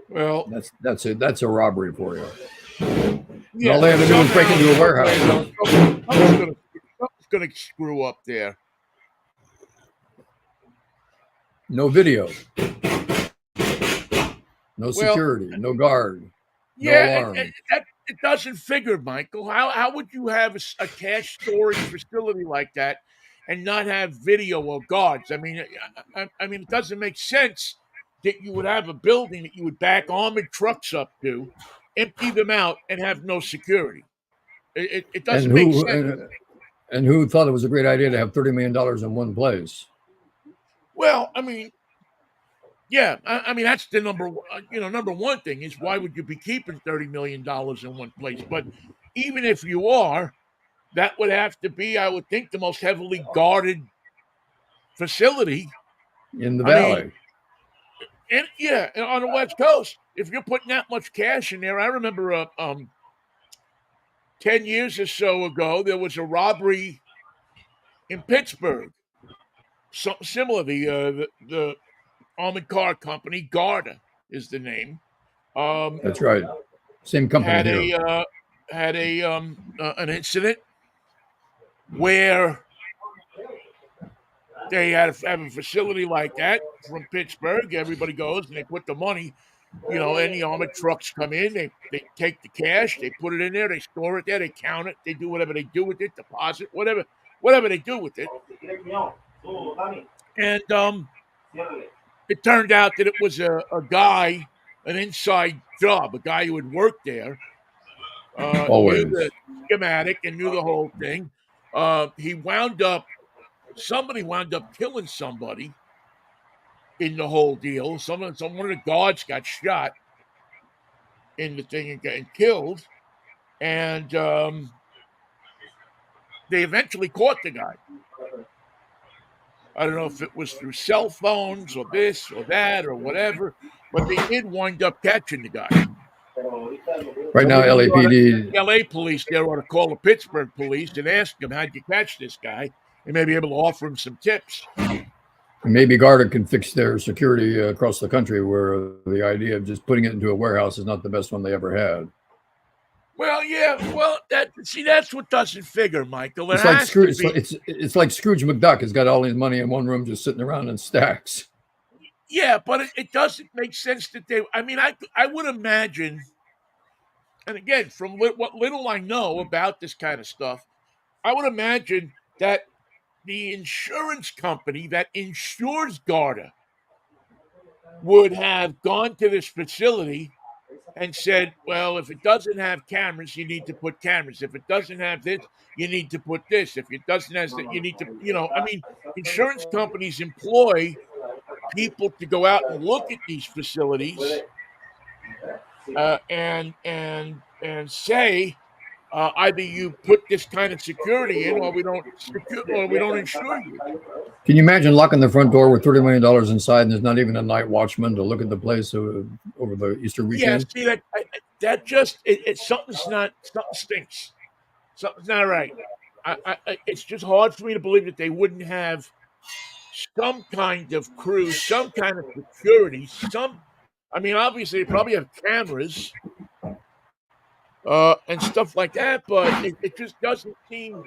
Well, that's it. That's a robbery for you. Yeah, all they had to do was break into a warehouse. Something's going to screw up there. No video. No security. No guard. No alarm. It doesn't figure, Michael. How would you have a cash storage facility like that and not have video or guards? I mean, it doesn't make sense that you would have a building that you would back armored trucks up to, empty them out, and have no security. It And doesn't make sense. who thought it was a great idea to have $30 million in one place? Well, I mean, yeah, I mean that's the number one thing is why would you be keeping $30 million in one place? But even if you are, that would have to be, I would think, the most heavily guarded facility. In the I mean, valley. and yeah, and on the West Coast, if you're putting that much cash in there, I remember 10 years or so ago there was a robbery in Pittsburgh. Something similar. The armored car company, Garda is the name. That's right. Same company Had here. a an incident where they have a facility like that from Pittsburgh. Everybody goes and they put the money. Any armored trucks come in, they take the cash, they put it in there, they store it there, they count it, they do whatever they do with it, deposit, whatever they do with it. And it turned out that it was a guy, an inside job, a guy who had worked there, knew Always. the schematic and knew the whole thing. Somebody wound up killing somebody in the whole deal. One of the guards got shot in the thing and got killed, and they eventually caught the guy. I don't know if it was through cell phones or this or that or whatever, but they did wind up catching the guy. Right now, LAPD. The LA police there ought to call the Pittsburgh police and ask them, how'd you catch this guy? They may be able to offer him some tips. Maybe Garda can fix their security across the country, where the idea of just putting it into a warehouse is not the best one they ever had. Well, yeah. Well, that's what doesn't figure, Michael. It's like Scrooge. It's like Scrooge McDuck has got all his money in one room, just sitting around in stacks. Yeah, but it doesn't make sense that they. I mean, I would imagine, and again, from what little I know about this kind of stuff, I would imagine that the insurance company that insures Garda would have gone to this facility and said, well, if it doesn't have cameras, you need to put cameras. If it doesn't have this, you need to put this. If it doesn't have that, you need to, insurance companies employ people to go out and look at these facilities and say, either you put this kind of security in, or we don't insure you. Can you imagine locking the front door with $30 million inside, and there's not even a night watchman to look at the place over the Easter weekend? Yeah, see that just something stinks. Something's not right. It's just hard for me to believe that they wouldn't have some kind of crew, some kind of security. Obviously they probably have cameras and stuff like that, but it just doesn't seem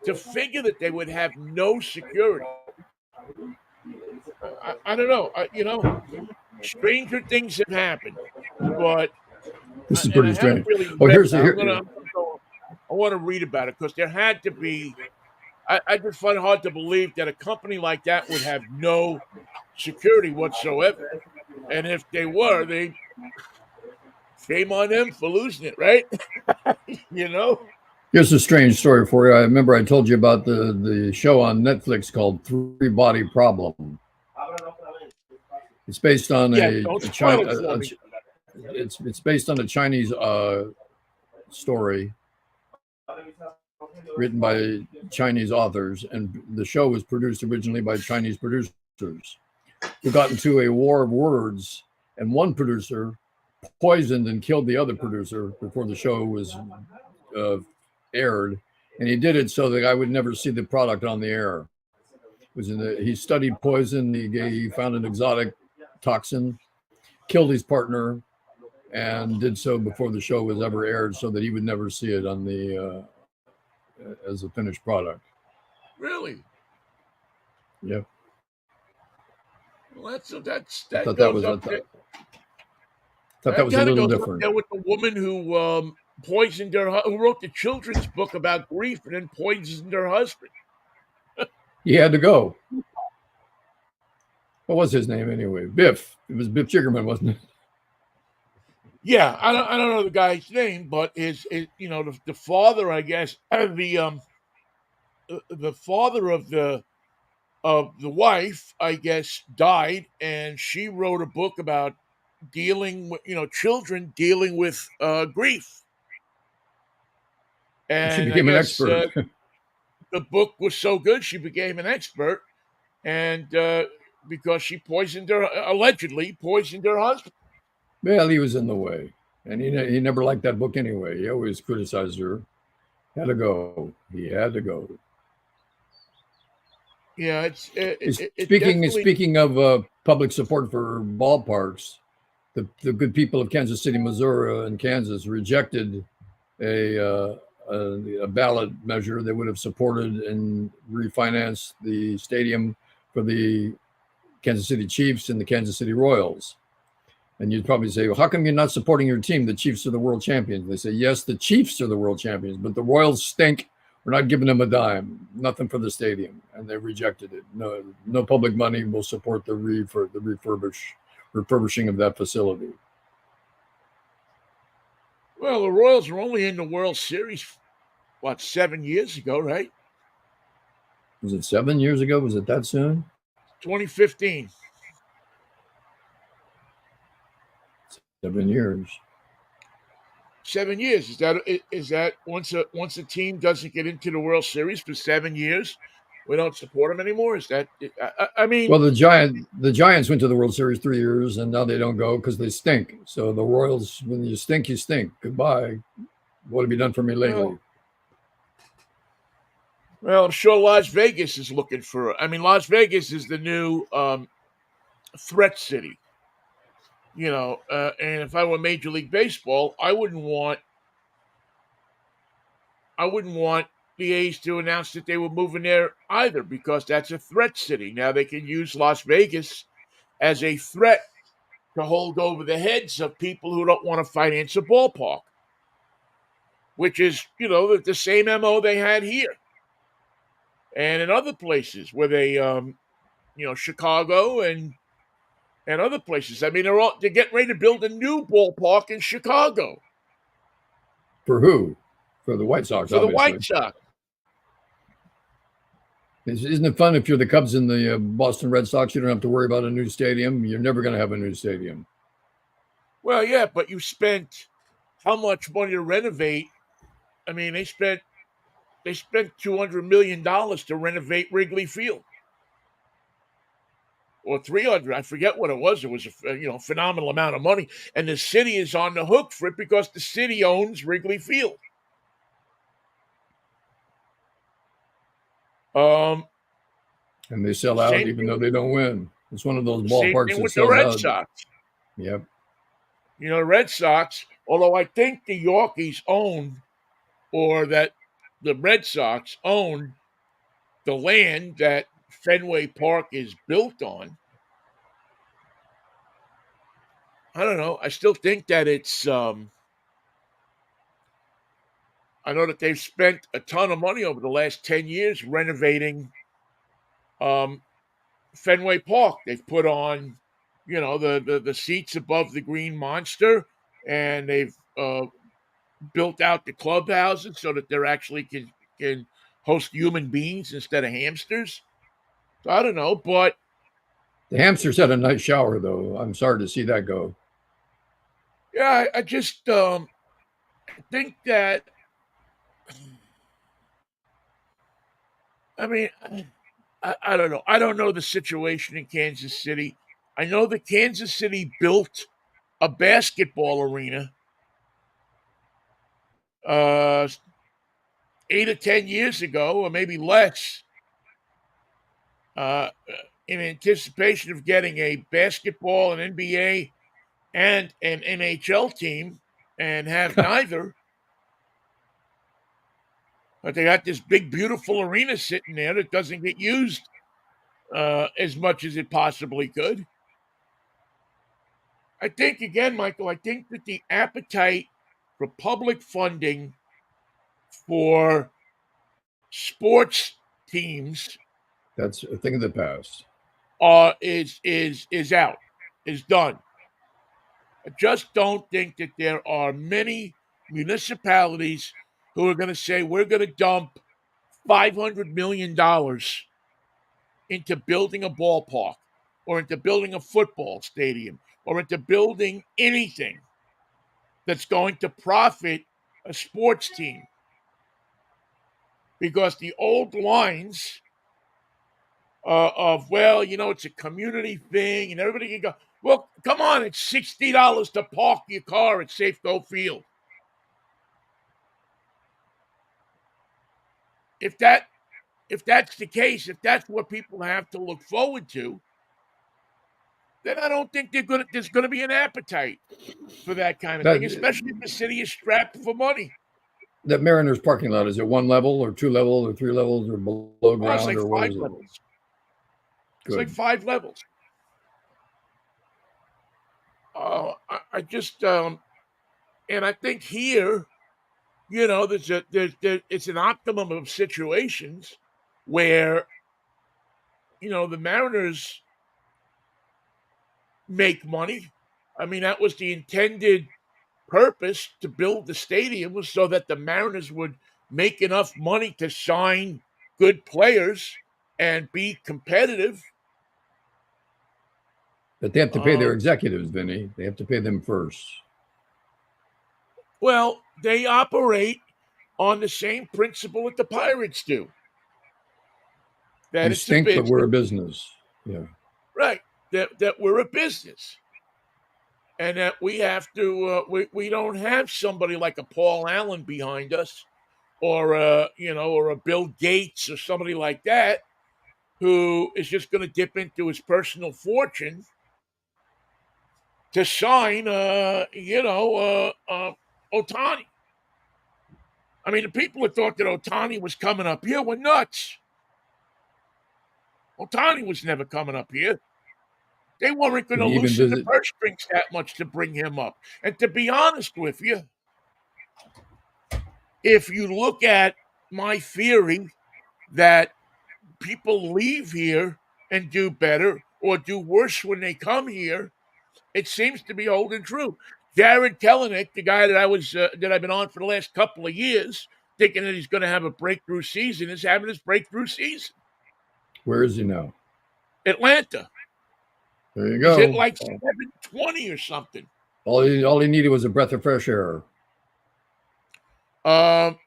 to figure that they would have no security. I don't know. Stranger things have happened, but this is pretty strange. Really I want to read about it because there had to be. I just find it hard to believe that a company like that would have no security whatsoever, and if they were, shame on them for losing it, right? Here's a strange story for you. I remember I told you about the show on Netflix called Three Body Problem. It's based on it's based on a Chinese story written by Chinese authors, and the show was produced originally by Chinese producers who got into a war of words, and one producer poisoned and killed the other producer before the show was aired, and he did it so the guy would never see the product on the air. He studied poison. He found an exotic toxin, killed his partner, and did so before the show was ever aired, so that he would never see it on the as a finished product. Really? Yeah. Well, that thought that was a little different. There with the woman who poisoned who wrote the children's book about grief and then poisoned her husband. He had to go. What was his name anyway? Biff. It was Biff Chickerman, wasn't it? Yeah, I don't know the guy's name, but his the father, I guess, the father of the wife, I guess, died, and she wrote a book about dealing with children dealing with grief, She and I became an guess expert. the book was so good she became an expert, and because she poisoned her allegedly poisoned her husband. Well, he was in the way, and he never liked that book anyway. He always criticized her. Had to go. He had to go. Yeah, it Speaking definitely. speaking of public support for ballparks, the good people of Kansas City, Missouri, and Kansas rejected a, uh, a ballot measure that would have supported and refinanced the stadium for the Kansas City Chiefs and the Kansas City Royals. And you'd probably say, well, how come you're not supporting your team? The Chiefs are the world champions. They say, yes, the Chiefs are the world champions, but the Royals stink. We're not giving them a dime, nothing for the stadium. And they rejected it. No public money will support the refurbishing of that facility. Well, the Royals were only in the World Series, what, 7 years ago, right? Was it 7 years ago? Was it that soon? 2015. 7 years. 7 years. Is that once a team doesn't get into the World Series for 7 years, we don't support them anymore? Is that? I mean, Well, the Giants went to the World Series 3 years, and now they don't go because they stink. So the Royals, when you stink, you stink. Goodbye. What have you done for me lately? well, I'm sure Las Vegas is looking for. I mean, Las Vegas is the new threat city. And if I were Major League Baseball, I wouldn't want the A's to announce that they were moving there either, because that's a threat city. Now they can use Las Vegas as a threat to hold over the heads of people who don't want to finance a ballpark, which is, the same MO they had here and in other places where they, Chicago and other places. I mean, they're getting ready to build a new ballpark in Chicago For who? For the White Sox, for the White obviously. Sox. Isn't it fun if you're the Cubs and the Boston Red Sox? You don't have to worry about a new stadium. You're never going to have a new stadium. Well, yeah, but you spent how much money to renovate? I mean, they spent $200 million to renovate Wrigley Field, or 300. I forget what it was. It was a phenomenal amount of money, and the city is on the hook for it because the city owns Wrigley Field. Um, And they sell out same even though thing. they don't win. It's one of those Same ballparks thing that with the sells Red out. Sox. Yep. The Red Sox, although I think the Yankees own, or that the Red Sox own the land that Fenway Park is built on. I don't know. I still think that it's. I know that they've spent a ton of money over the last 10 years renovating um, Fenway Park. They've put on, the seats above the Green Monster, and they've built out the clubhouses so that they're actually can host human beings instead of hamsters. So I don't know, but The hamsters had a nice shower, though. I'm sorry to see that go. yeah, I just think that. I mean, I don't know. I don't know the situation in Kansas City. I know that Kansas City built a basketball arena uh, 8 or 10 years ago, or maybe less, uh, in anticipation of getting a basketball, an NBA, and an NHL team, and have neither. But they got this big, beautiful arena sitting there that doesn't get used as much as it possibly could. I think, again, Michael, I think that the appetite for public funding for sports teams That's a thing of the past. is out, is done. I just don't think that there are many municipalities who are going to say we're going to dump $500 million into building a ballpark or into building a football stadium or into building anything that's going to profit a sports team. Because the old lines of, well, it's a community thing and everybody can go, well, come on, it's $60 to park your car at Safeco Field. If that's the case, if that's what people have to look forward to, then I don't think there's going to be an appetite for that kind of thing, That especially if the city is strapped for money. that Mariners parking lot, is it one level or two levels or three levels or below Oh, ground it's like or what 5 is it? levels. It's Good. like 5 levels. I just and I think here, it's an optimum of situations where the Mariners make money. I mean, that was the intended purpose to build the stadium, was so that the Mariners would make enough money to sign good players and be competitive. But they have to pay their Um, executives, Vinny. They have to pay them first. well, they operate on the same principle that the Pirates do. That We it's a stink, but we're a business, business. Yeah. right? That we're a business, and that we have to. We don't have somebody like a Paul Allen behind us, or or a Bill Gates or somebody like that, who is just going to dip into his personal fortune to sign, Otani. I mean, the people that thought that Otani was coming up here were nuts. Otani was never coming up here. They weren't going Did to he even loosen the visit? purse strings that much to bring him up. And to be honest with you, if you look at my theory that people leave here and do better or do worse when they come here, it seems to be holding true. Jared Kelenic, the guy that I've been on for the last couple of years, thinking that he's going to have a breakthrough season, is having his breakthrough season. Where is he now? Atlanta. There you He's hit go. like 720 or something. All he needed was a breath of fresh air. Um,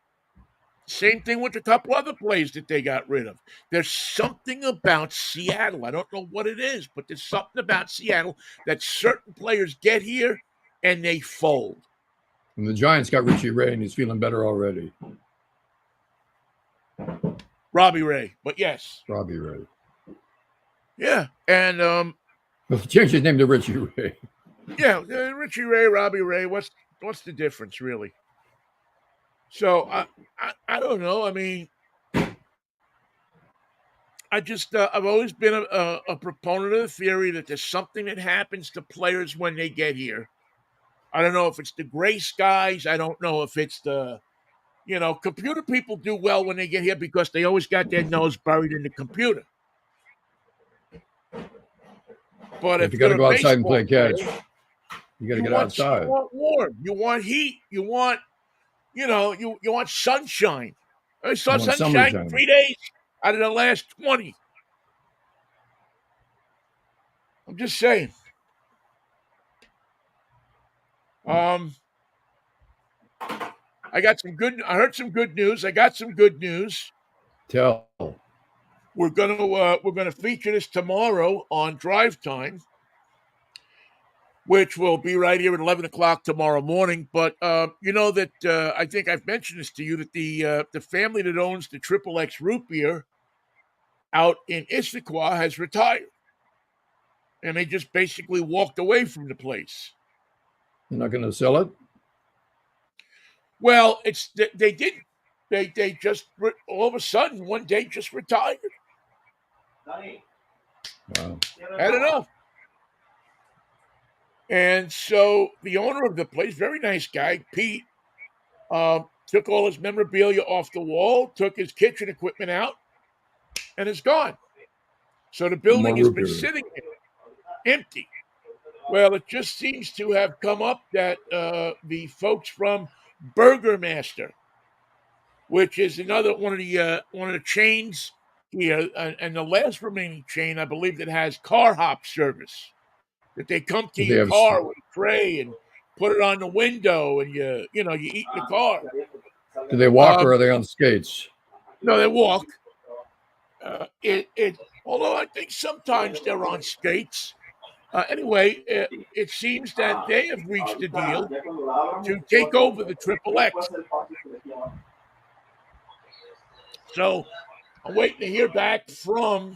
Same thing with a couple other plays that they got rid of. There's something about Seattle. I don't know what it is, but there's something about Seattle that certain players get here and they fold. And the Giants got Richie Ray, and he's feeling better already. Robbie Ray, but yes. Robbie Ray. Yeah. And Change his name to Richie Ray. yeah, Richie Ray, Robbie Ray, what's the difference really? So I don't know. I mean, I've always been a proponent of the theory that there's something that happens to players when they get here. I don't know if it's the gray skies. I don't know if it's computer people do well when they get here because they always got their nose buried in the computer. But If if you got to you're a go outside and baseball play catch, player, you got to you get want outside. warm, you want heat, you want you want sunshine. I saw You want sunshine summertime. 3 days out of the last 20. I'm just saying. Um, I heard some good news. I got some good news. Tell. We're gonna feature this tomorrow on Drive Time, which will be right here at 11 o'clock tomorrow morning. But you know that I think I've mentioned this to you that the family that owns the Triple X root beer out in Issaquah has retired, and they just basically walked away from the place. You're not going to sell it? Well, they didn't. They just all of a sudden one day just retired. Wow. Had enough. And so the owner of the place, very nice guy, Pete, took all his memorabilia off the wall, took his kitchen equipment out, and is gone. So the building More has root been beer. sitting there, empty. Well, it just seems to have come up that the folks from Burgermaster, which is another one of the chains here, and the last remaining chain, I believe, that has car hop service. That they come to Do they your have? car with a tray and put it on the window, and you eat in the car. Do they walk or Um, are they on skates? no, they walk. Although I think sometimes they're on skates. Anyway, it seems that they have reached a deal to take over the Triple X. So I'm waiting to hear back from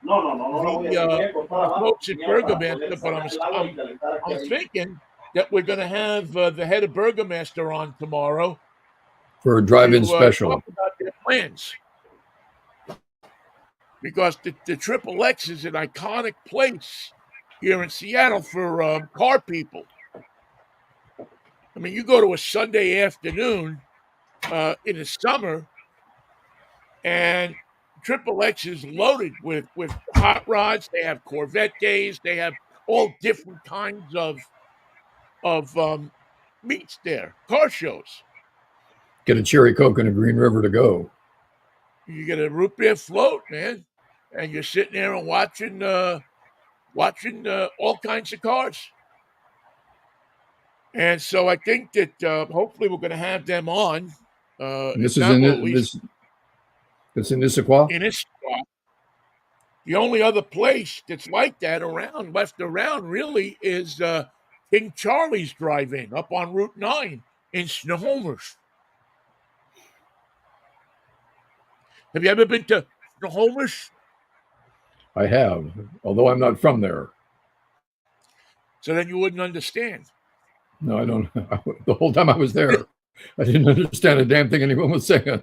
the folks at Burgermaster, but I'm thinking that we're going to have the head of Burgermaster on tomorrow For a drive-in to special. talk about their plans, because the Triple X is an iconic place here in Seattle for car people. I mean, you go to a Sunday afternoon in the summer, and Triple X is loaded with hot rods. They have Corvette days. They have all different kinds of meets there, car shows. Get a cherry Coke and a Green River to go. You get a root beer float, man, and you're sitting there and watching all kinds of cars. And so I think that hopefully we're going to have them on. And If this is not, in we'll at least this. It's in Issaquah. in this spot. The only other place that's like that left around really is King Charlie's Drive-In up on Route 9 in Snohomish. Have you ever been to Snohomish? I have, although I'm not from there. So then you wouldn't understand. No, I don't. The whole time I was there, I didn't understand a damn thing anyone was saying.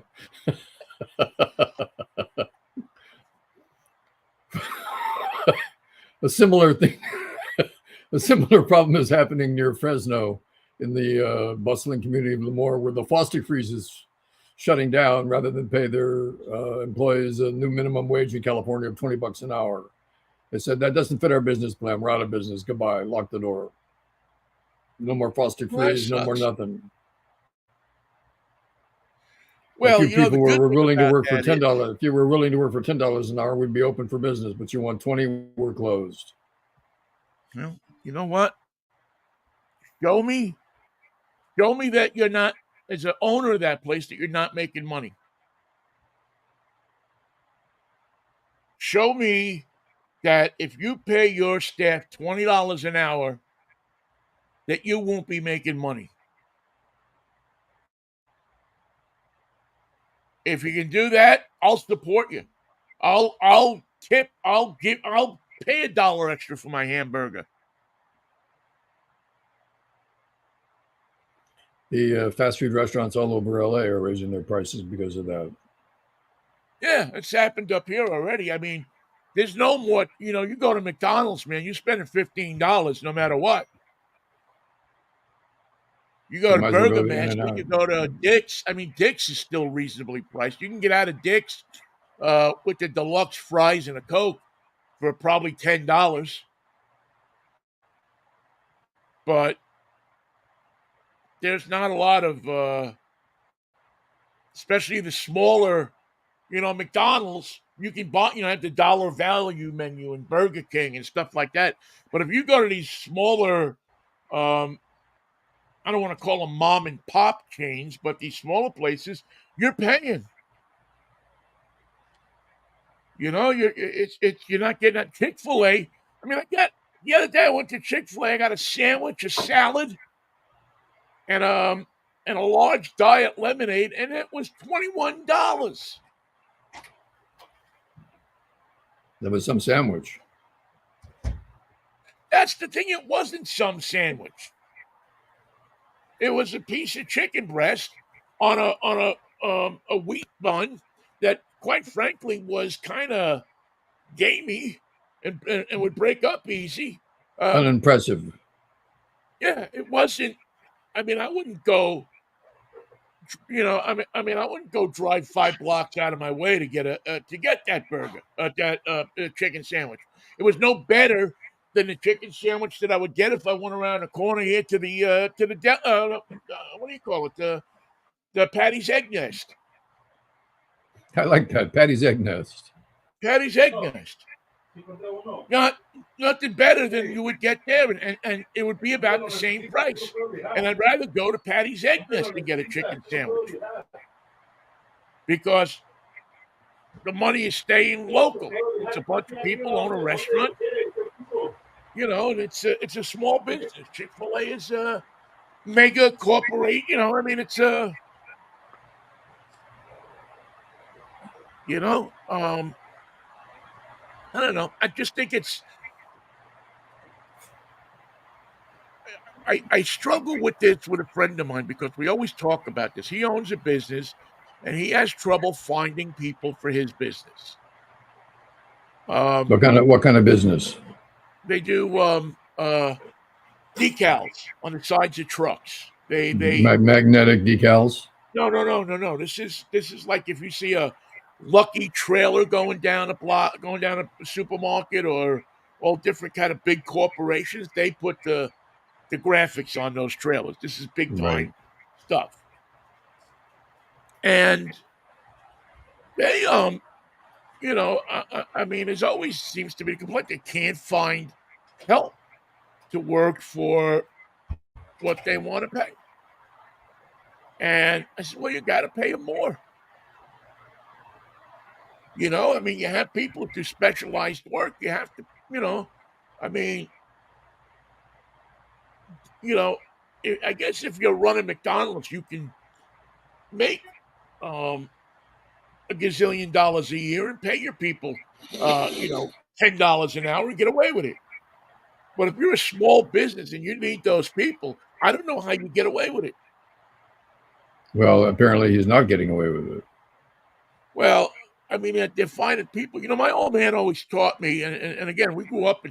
A similar thing, a similar problem is happening near Fresno in the bustling community of Lemoore, where the Foster Freeze is shutting down rather than pay their employees a new minimum wage in California of $20 an hour. They said that doesn't fit our business plan. We're out of business. Goodbye. Lock the door. No more Foster Well, that Freeze. No more sucks. nothing. A Well, few people the good were thing willing to about work for that is, $10. If you were willing to work for $10 an hour, we'd be open for business. But you want 20, we're closed. well, you know what? Show me, show me that you're not, as an owner of that place, that you're not making money. Show me that if you pay your staff $20 an hour, that you won't be making money. If you can do that, I'll support you. I'll tip. I'll pay $1 extra for my hamburger. The fast food restaurants all over LA are raising their prices because of that. Yeah, it's happened up here already. I mean, there's no more. You go to McDonald's, man. You're spending $15 no matter what. You go You to might as well Burger go to In and Master. Out. You go to Dick's. I mean, Dick's is still reasonably priced. You can get out of Dick's with the deluxe fries and a Coke for probably $10. But there's not a lot of, especially the smaller, McDonald's. You can buy, have the dollar value menu and Burger King and stuff like that. But if you go to these smaller, um, I don't want to call them mom and pop chains, but these smaller places, you're paying. You're not getting that Chick-fil-A. I mean, the other day I went to Chick-fil-A. I got a sandwich, a salad, and a large diet lemonade, and it was $21. There was some sandwich. That's the thing. It wasn't some sandwich. It was a piece of chicken breast on a wheat bun that, quite frankly, was kind of gamey and would break up easy. Unimpressive. Yeah, it wasn't. I mean, I wouldn't go I wouldn't go drive 5 blocks out of my way to get that burger, that chicken sandwich. It was no better than the chicken sandwich that I would get if I went around the corner here what do you call it, the Patty's Egg Nest. I like that. Patty's Egg Nest. Patty's Egg Nest. Not nothing better than you would get there, and it would be about the same price. And I'd rather go to Patty's Egg Nest and get a chicken sandwich because the money is staying local. It's a bunch of people own a restaurant, and it's a small business. Chick-fil-A is a mega corporate. It's a I don't know. I just think I struggle with this with a friend of mine because we always talk about this. He owns a business, and he has trouble finding people for his business. What kind of business? They do decals on the sides of trucks. Magnetic decals. No. This is like if you see a Lucky trailer going down a block, going down a supermarket, or all different kind of big corporations. They put the graphics on those trailers. This is big Right. time stuff, and they there's always seems to be a complaint. They can't find help to work for what they want to pay. And I said, well, you got to pay them more. You have people who do specialized work. You have to, I mean, I guess if you're running McDonald's, you can make a gazillion dollars a year and pay your people, $10 an hour and get away with it. But if you're a small business and you need those people, I don't know how you get away with it. Well, apparently he's not getting away with it. Well, they're finding people. My old man always taught me, and again, we grew up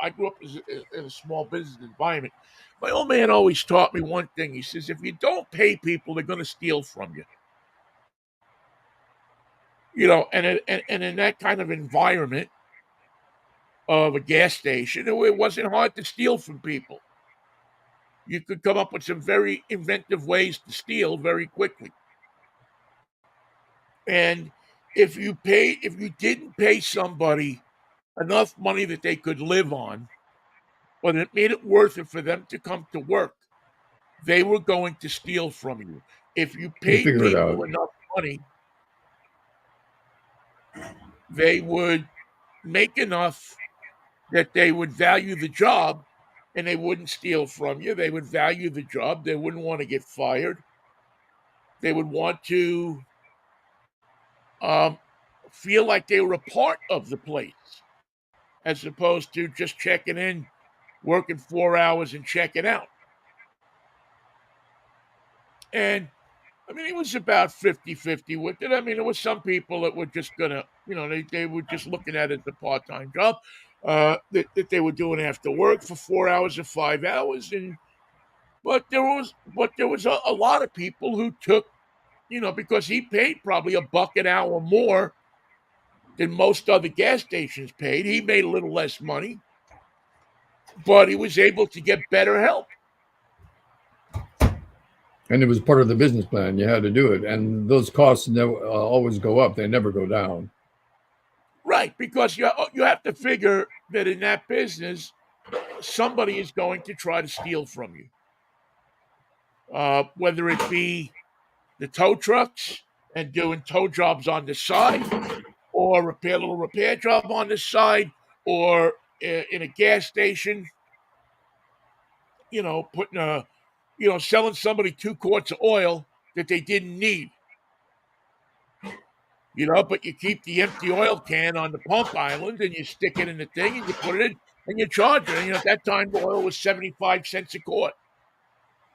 I grew up in a small business environment. My old man always taught me one thing. He says, if you don't pay people, they're going to steal from you. And in that kind of environment of a gas station, it wasn't hard to steal from people. You could come up with some very inventive ways to steal very quickly. And if you didn't pay somebody enough money that they could live on, but it made it worth it for them to come to work, they were going to steal from you. If you paid people enough money, they would make enough that they would value the job and they wouldn't steal from you. They would value the job. They wouldn't want to get fired. They would want to feel like they were a part of the place as opposed to just checking in, working 4 hours and checking out. And it was about 50-50 with it. There was some people that were just going to, they were just looking at it as a part-time job that they were doing after work for 4 hours or 5 hours. But there was a lot of people who took, because he paid probably $1 an hour more than most other gas stations paid. He made a little less money, but he was able to get better help. And it was part of the business plan. You had to do it. And those costs never always go up. They never go down. Right, because you have to figure that in that business, somebody is going to try to steal from you. Whether it be the tow trucks and doing tow jobs on the side, or a little repair job on the side, or in a gas station, selling somebody 2 quarts of oil that they didn't need. But you keep the empty oil can on the pump island and you stick it in the thing and you put it in and you charge it. And, at that time, the oil was 75 cents a quart.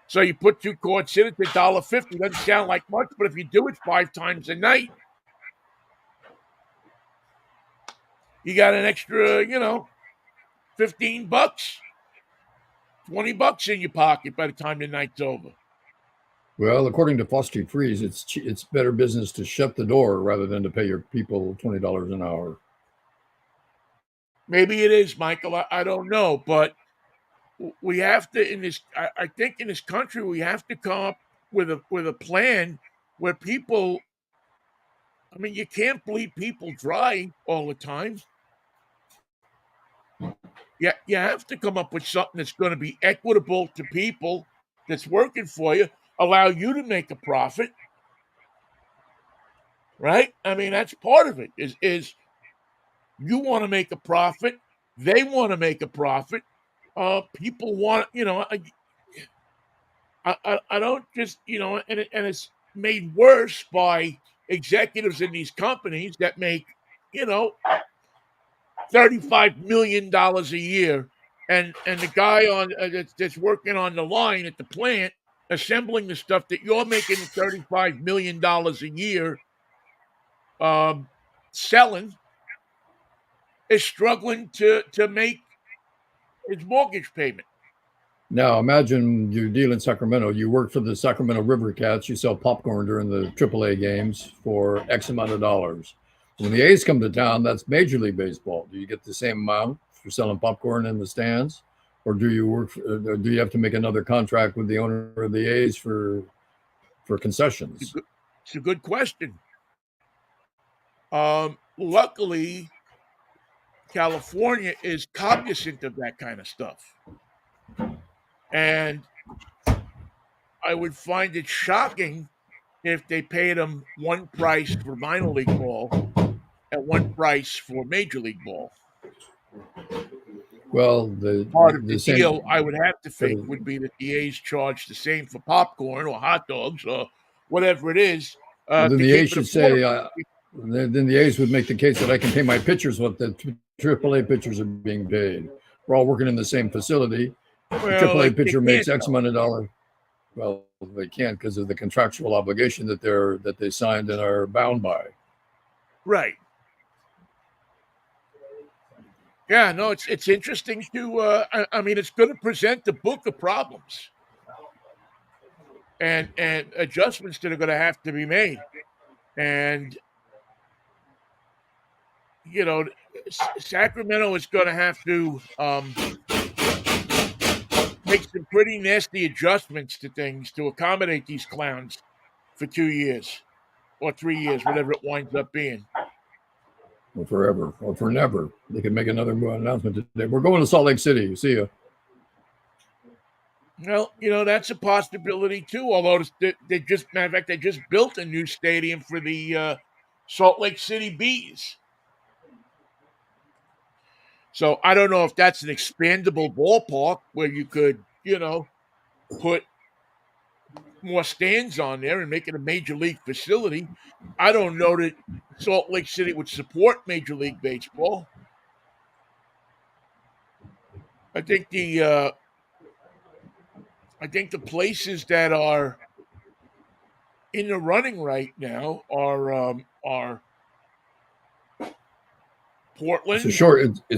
So you put 2 quarts in, it's $1.50. Doesn't sound like much, but if you do it 5 times a night, you got an extra, $15, $20 in your pocket by the time the night's over. Well, according to Frosty Freeze, it's better business to shut the door rather than to pay your people $20 an hour. Maybe it is, Michael. I don't know, but we have to in this. I think in this country we have to come up with a plan where people. I mean, you can't bleed people dry all the time. Yeah, you have to come up with something that's going to be equitable to people that's working for you, allow you to make a profit, right? I mean, that's part of it. Is you want to make a profit, they want to make a profit. People want, I don't just, and it's made worse by executives in these companies that make, you know, $35 million a year, and the guy on that's working on the line at the plant assembling the stuff that you're making $35 million a year, um, selling, is struggling to make his mortgage payment. Now, imagine you deal in Sacramento. You work for the Sacramento River Cats. You sell popcorn during the AAA games for X amount of dollars. When the A's come to town, that's Major League Baseball. Do you get the same amount for selling popcorn in the stands, or do you or do you have to make another contract with the owner of the A's for concessions? It's a good question. Luckily, California is cognizant of that kind of stuff, and I would find it shocking if they paid them one price for minor league ball and one price for major league ball. Well, Part of the the same. deal I would have to think would be that the A's charge the same for popcorn or hot dogs or whatever it is. Then to the keep A's it should say. affordable. Then the A's would make the case that I can pay my pitchers what the AAA pitchers are being paid. We're all working in the same facility. The AAA pitcher makes X amount of dollars. Well, they can't because of the contractual obligation that they signed and are bound by. Right. Yeah, no, it's interesting to. I mean, it's going to present the book of problems and adjustments that are going to have to be made, and Sacramento is going to have to make some pretty nasty adjustments to things to accommodate these clowns for 2 years or 3 years, whatever it winds up being. Or forever, or for never. They can make another announcement today. We're going to Salt Lake City. See you. Well, that's a possibility too. Although they just, matter of fact, they just built a new stadium for the Salt Lake City Bees. So I don't know if that's an expandable ballpark where you could, put more stands on there and make it a major league facility. I don't know that Salt Lake City would support Major League Baseball. I think the places that are in the running right now are Portland. It's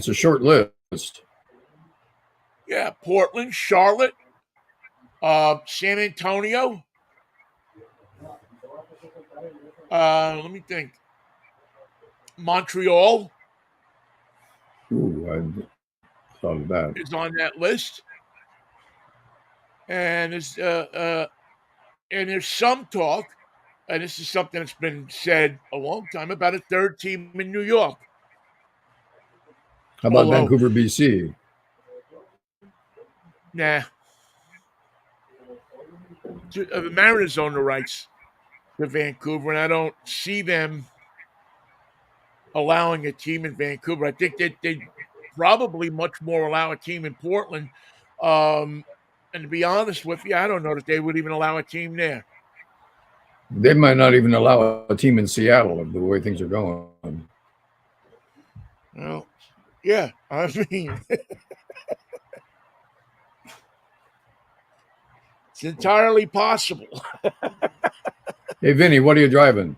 a short list. Yeah, Portland, Charlotte, San Antonio. Let me think. Montreal. Ooh, I thought of that. Is on that list, and there's some talk, and this is something that's been said a long time about a third team in New York. How about Vancouver, BC? Nah. The Mariners own the rights to Vancouver, and I don't see them allowing a team in Vancouver. I think that they'd probably much more allow a team in Portland. And to be honest with you, I don't know that they would even allow a team there. They might not even allow a team in Seattle of the way things are going. Well, yeah, I mean, it's entirely possible. Hey, Vinnie, what are you driving?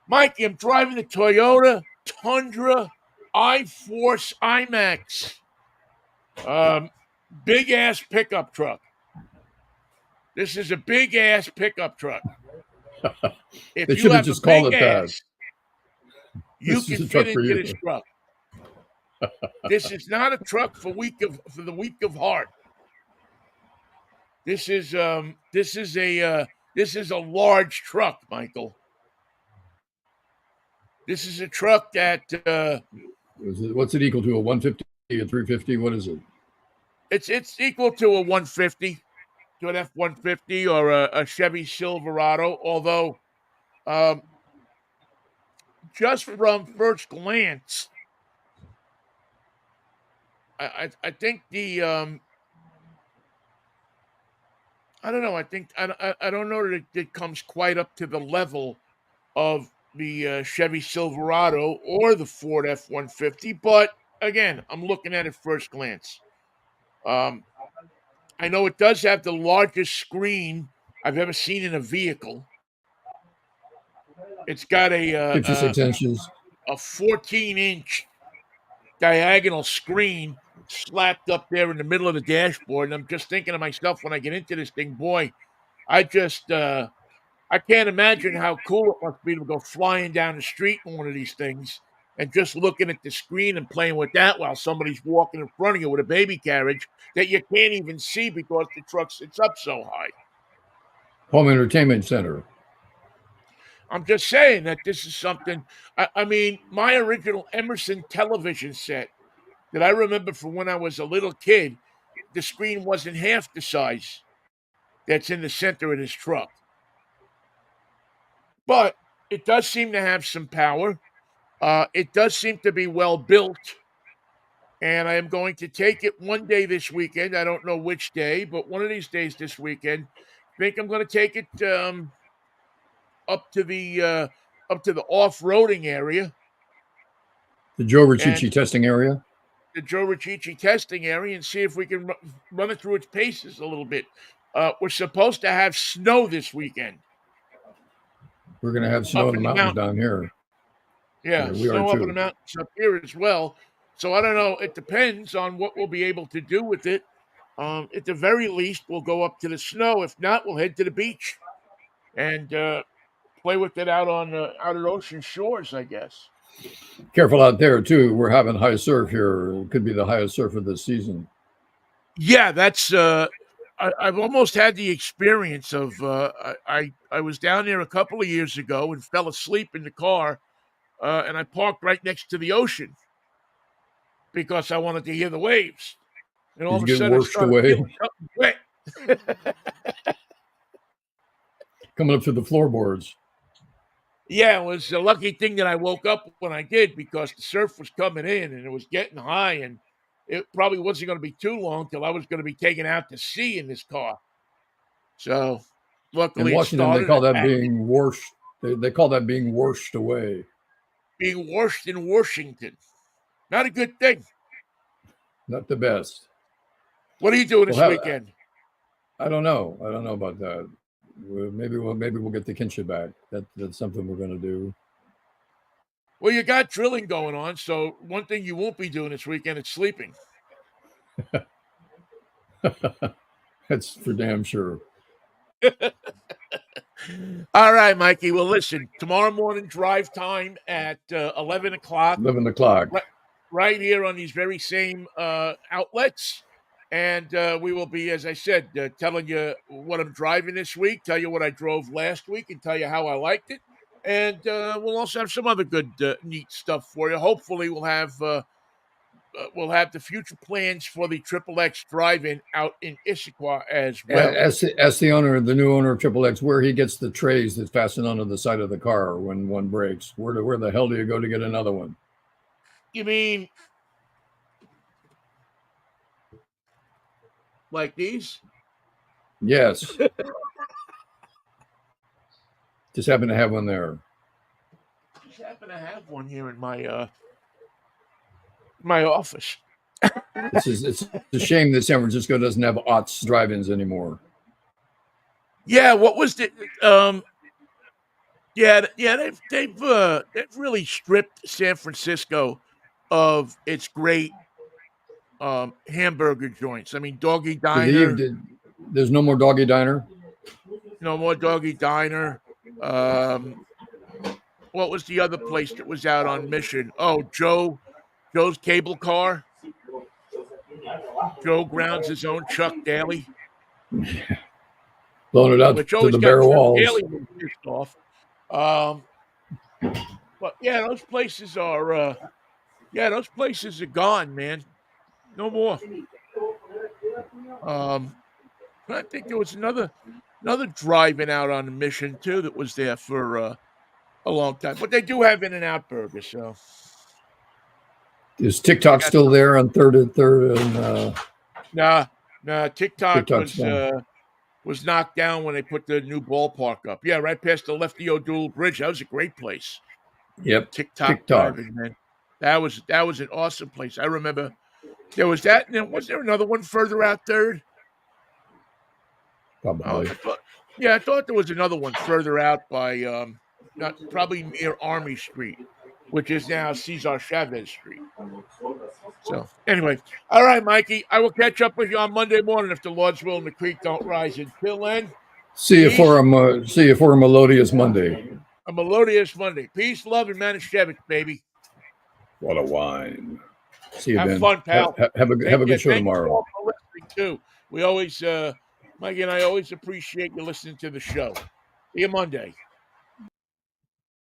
Mikey, I'm driving the Toyota Tundra iForce IMAX. Big ass pickup truck. This is a big ass pickup truck. If They you should have have a just called big it that. ass, you This is can a fit truck for into you. this truck. This is not a truck for the weak of heart. This is a large truck, Michael. This is a truck that What's it equal to? A 150, a 350? What is it? it's equal to a 150, to an F-150 or a Chevy Silverado. Although, just from first glance, I think the I don't know. I don't know that it comes quite up to the level of the Chevy Silverado or the Ford F-150. But again, I'm looking at it first glance. Um, I know it does have the largest screen I've ever seen in a vehicle. It's got 56 inches. a 14-inch diagonal screen slapped up there in the middle of the dashboard. And I'm just thinking to myself when I get into this thing, boy, I just I can't imagine how cool it must be to go flying down the street in one of these things and just looking at the screen and playing with that while somebody's walking in front of you with a baby carriage that you can't even see because the truck sits up so high. Home entertainment center. I'm just saying that this is something. I mean, my original Emerson television set that I remember from when I was a little kid, the screen wasn't half the size that's in the center of this truck. But it does seem to have some power. It does seem to be well built. And I am going to take it one day this weekend. I don't know which day, but one of these days this weekend. I think I'm going to take it up to the off-roading area The Joe and Riccici testing area. the Joe Riccici testing area and see if we can run it through its paces a little bit. We're supposed to have snow this weekend. We're going to have snow Up in the in the mountains mountains. down here. Yeah, We are snow up in the too. mountains up here as well. So I don't know. It depends on what we'll be able to do with it. At the very least, we'll go up to the snow. If not, we'll head to the beach and play with it out at ocean shores, I guess. Careful out there too. We're having high surf here. It could be the highest surf of this season. Yeah, that's. I've almost had the experience of. I was down there a couple of years ago and fell asleep in the car, and I parked right next to the ocean because I wanted to hear the waves. And all Did of you a get sudden, I washed started away? feeling something wet. Coming up through the floorboards. Yeah, it was a lucky thing that I woke up when I did because the surf was coming in and it was getting high, and it probably wasn't going to be too long till I was going to be taken out to sea in this car. So, In luckily, it Washington, they started call and that back being washed. They call that being washed away. being washed in Washington. Not a good thing. Not the best. What are you doing Well, this weekend? I don't know. I don't know about that. Maybe we'll get the kinship back. That's something we're going to do. Well, you got drilling going on, so one thing you won't be doing this weekend is sleeping. That's for damn sure. All right, Mikey. Well, listen, tomorrow morning drive time at 11 o'clock, 11 o'clock. right here on these very same outlets. And we will be, as I said, telling you what I'm driving this week, tell you what I drove last week, and tell you how I liked it. And we'll also have some other good, neat stuff for you. Hopefully, we'll have the future plans for the Triple X Drive-In out in Issaquah as well. Ask the new owner of Triple X, where he gets the trays that fasten onto the side of the car when one breaks. Where the hell do you go to get another one? You mean like these? Yes. Just happen to have one there. Just happen to have one here in my office. It's a shame that San Francisco doesn't have aughts drive-ins anymore. Yeah, what was the yeah, they've really stripped San Francisco of its great hamburger joints. I mean, Doggy Diner. There's no more Doggy Diner. No More Doggy Diner. What was the other place that was out on Mission? Oh, Joe's Cable Car. Joe grounds his own Chuck Daly, Blowing it out which to always the got bare Chuck walls. Daly pissed off. But yeah, those places are gone, man. No more. I think there was another driving out on the Mission too that was there for a long time. But they do have In-N-Out Burger, so Is TikTok got still some. there on third and Nah. TikTok TikTok's gone. was knocked down when they put the new ballpark up. Yeah, right past the Lefty O'Doul Bridge. That was a great place. Yep. TikTok TikTok. driving, man. That was an awesome place. I remember there was that, and then was there another one further out third? Probably. I thought there was another one further out by not probably near Army Street, which is now Cesar Chavez Street. So anyway, all right, Mikey, I will catch up with you on Monday morning if the Lord's will and the creek don't rise. Until then, See you for a melodious Monday. a melodious Monday. Peace, love, and Manischewitz, baby. What a wine. See you, Have Ben. fun, pal. Have a good show Thank you tomorrow. all for listening too. We always, Mikey and I always appreciate you listening to the show. See you Monday.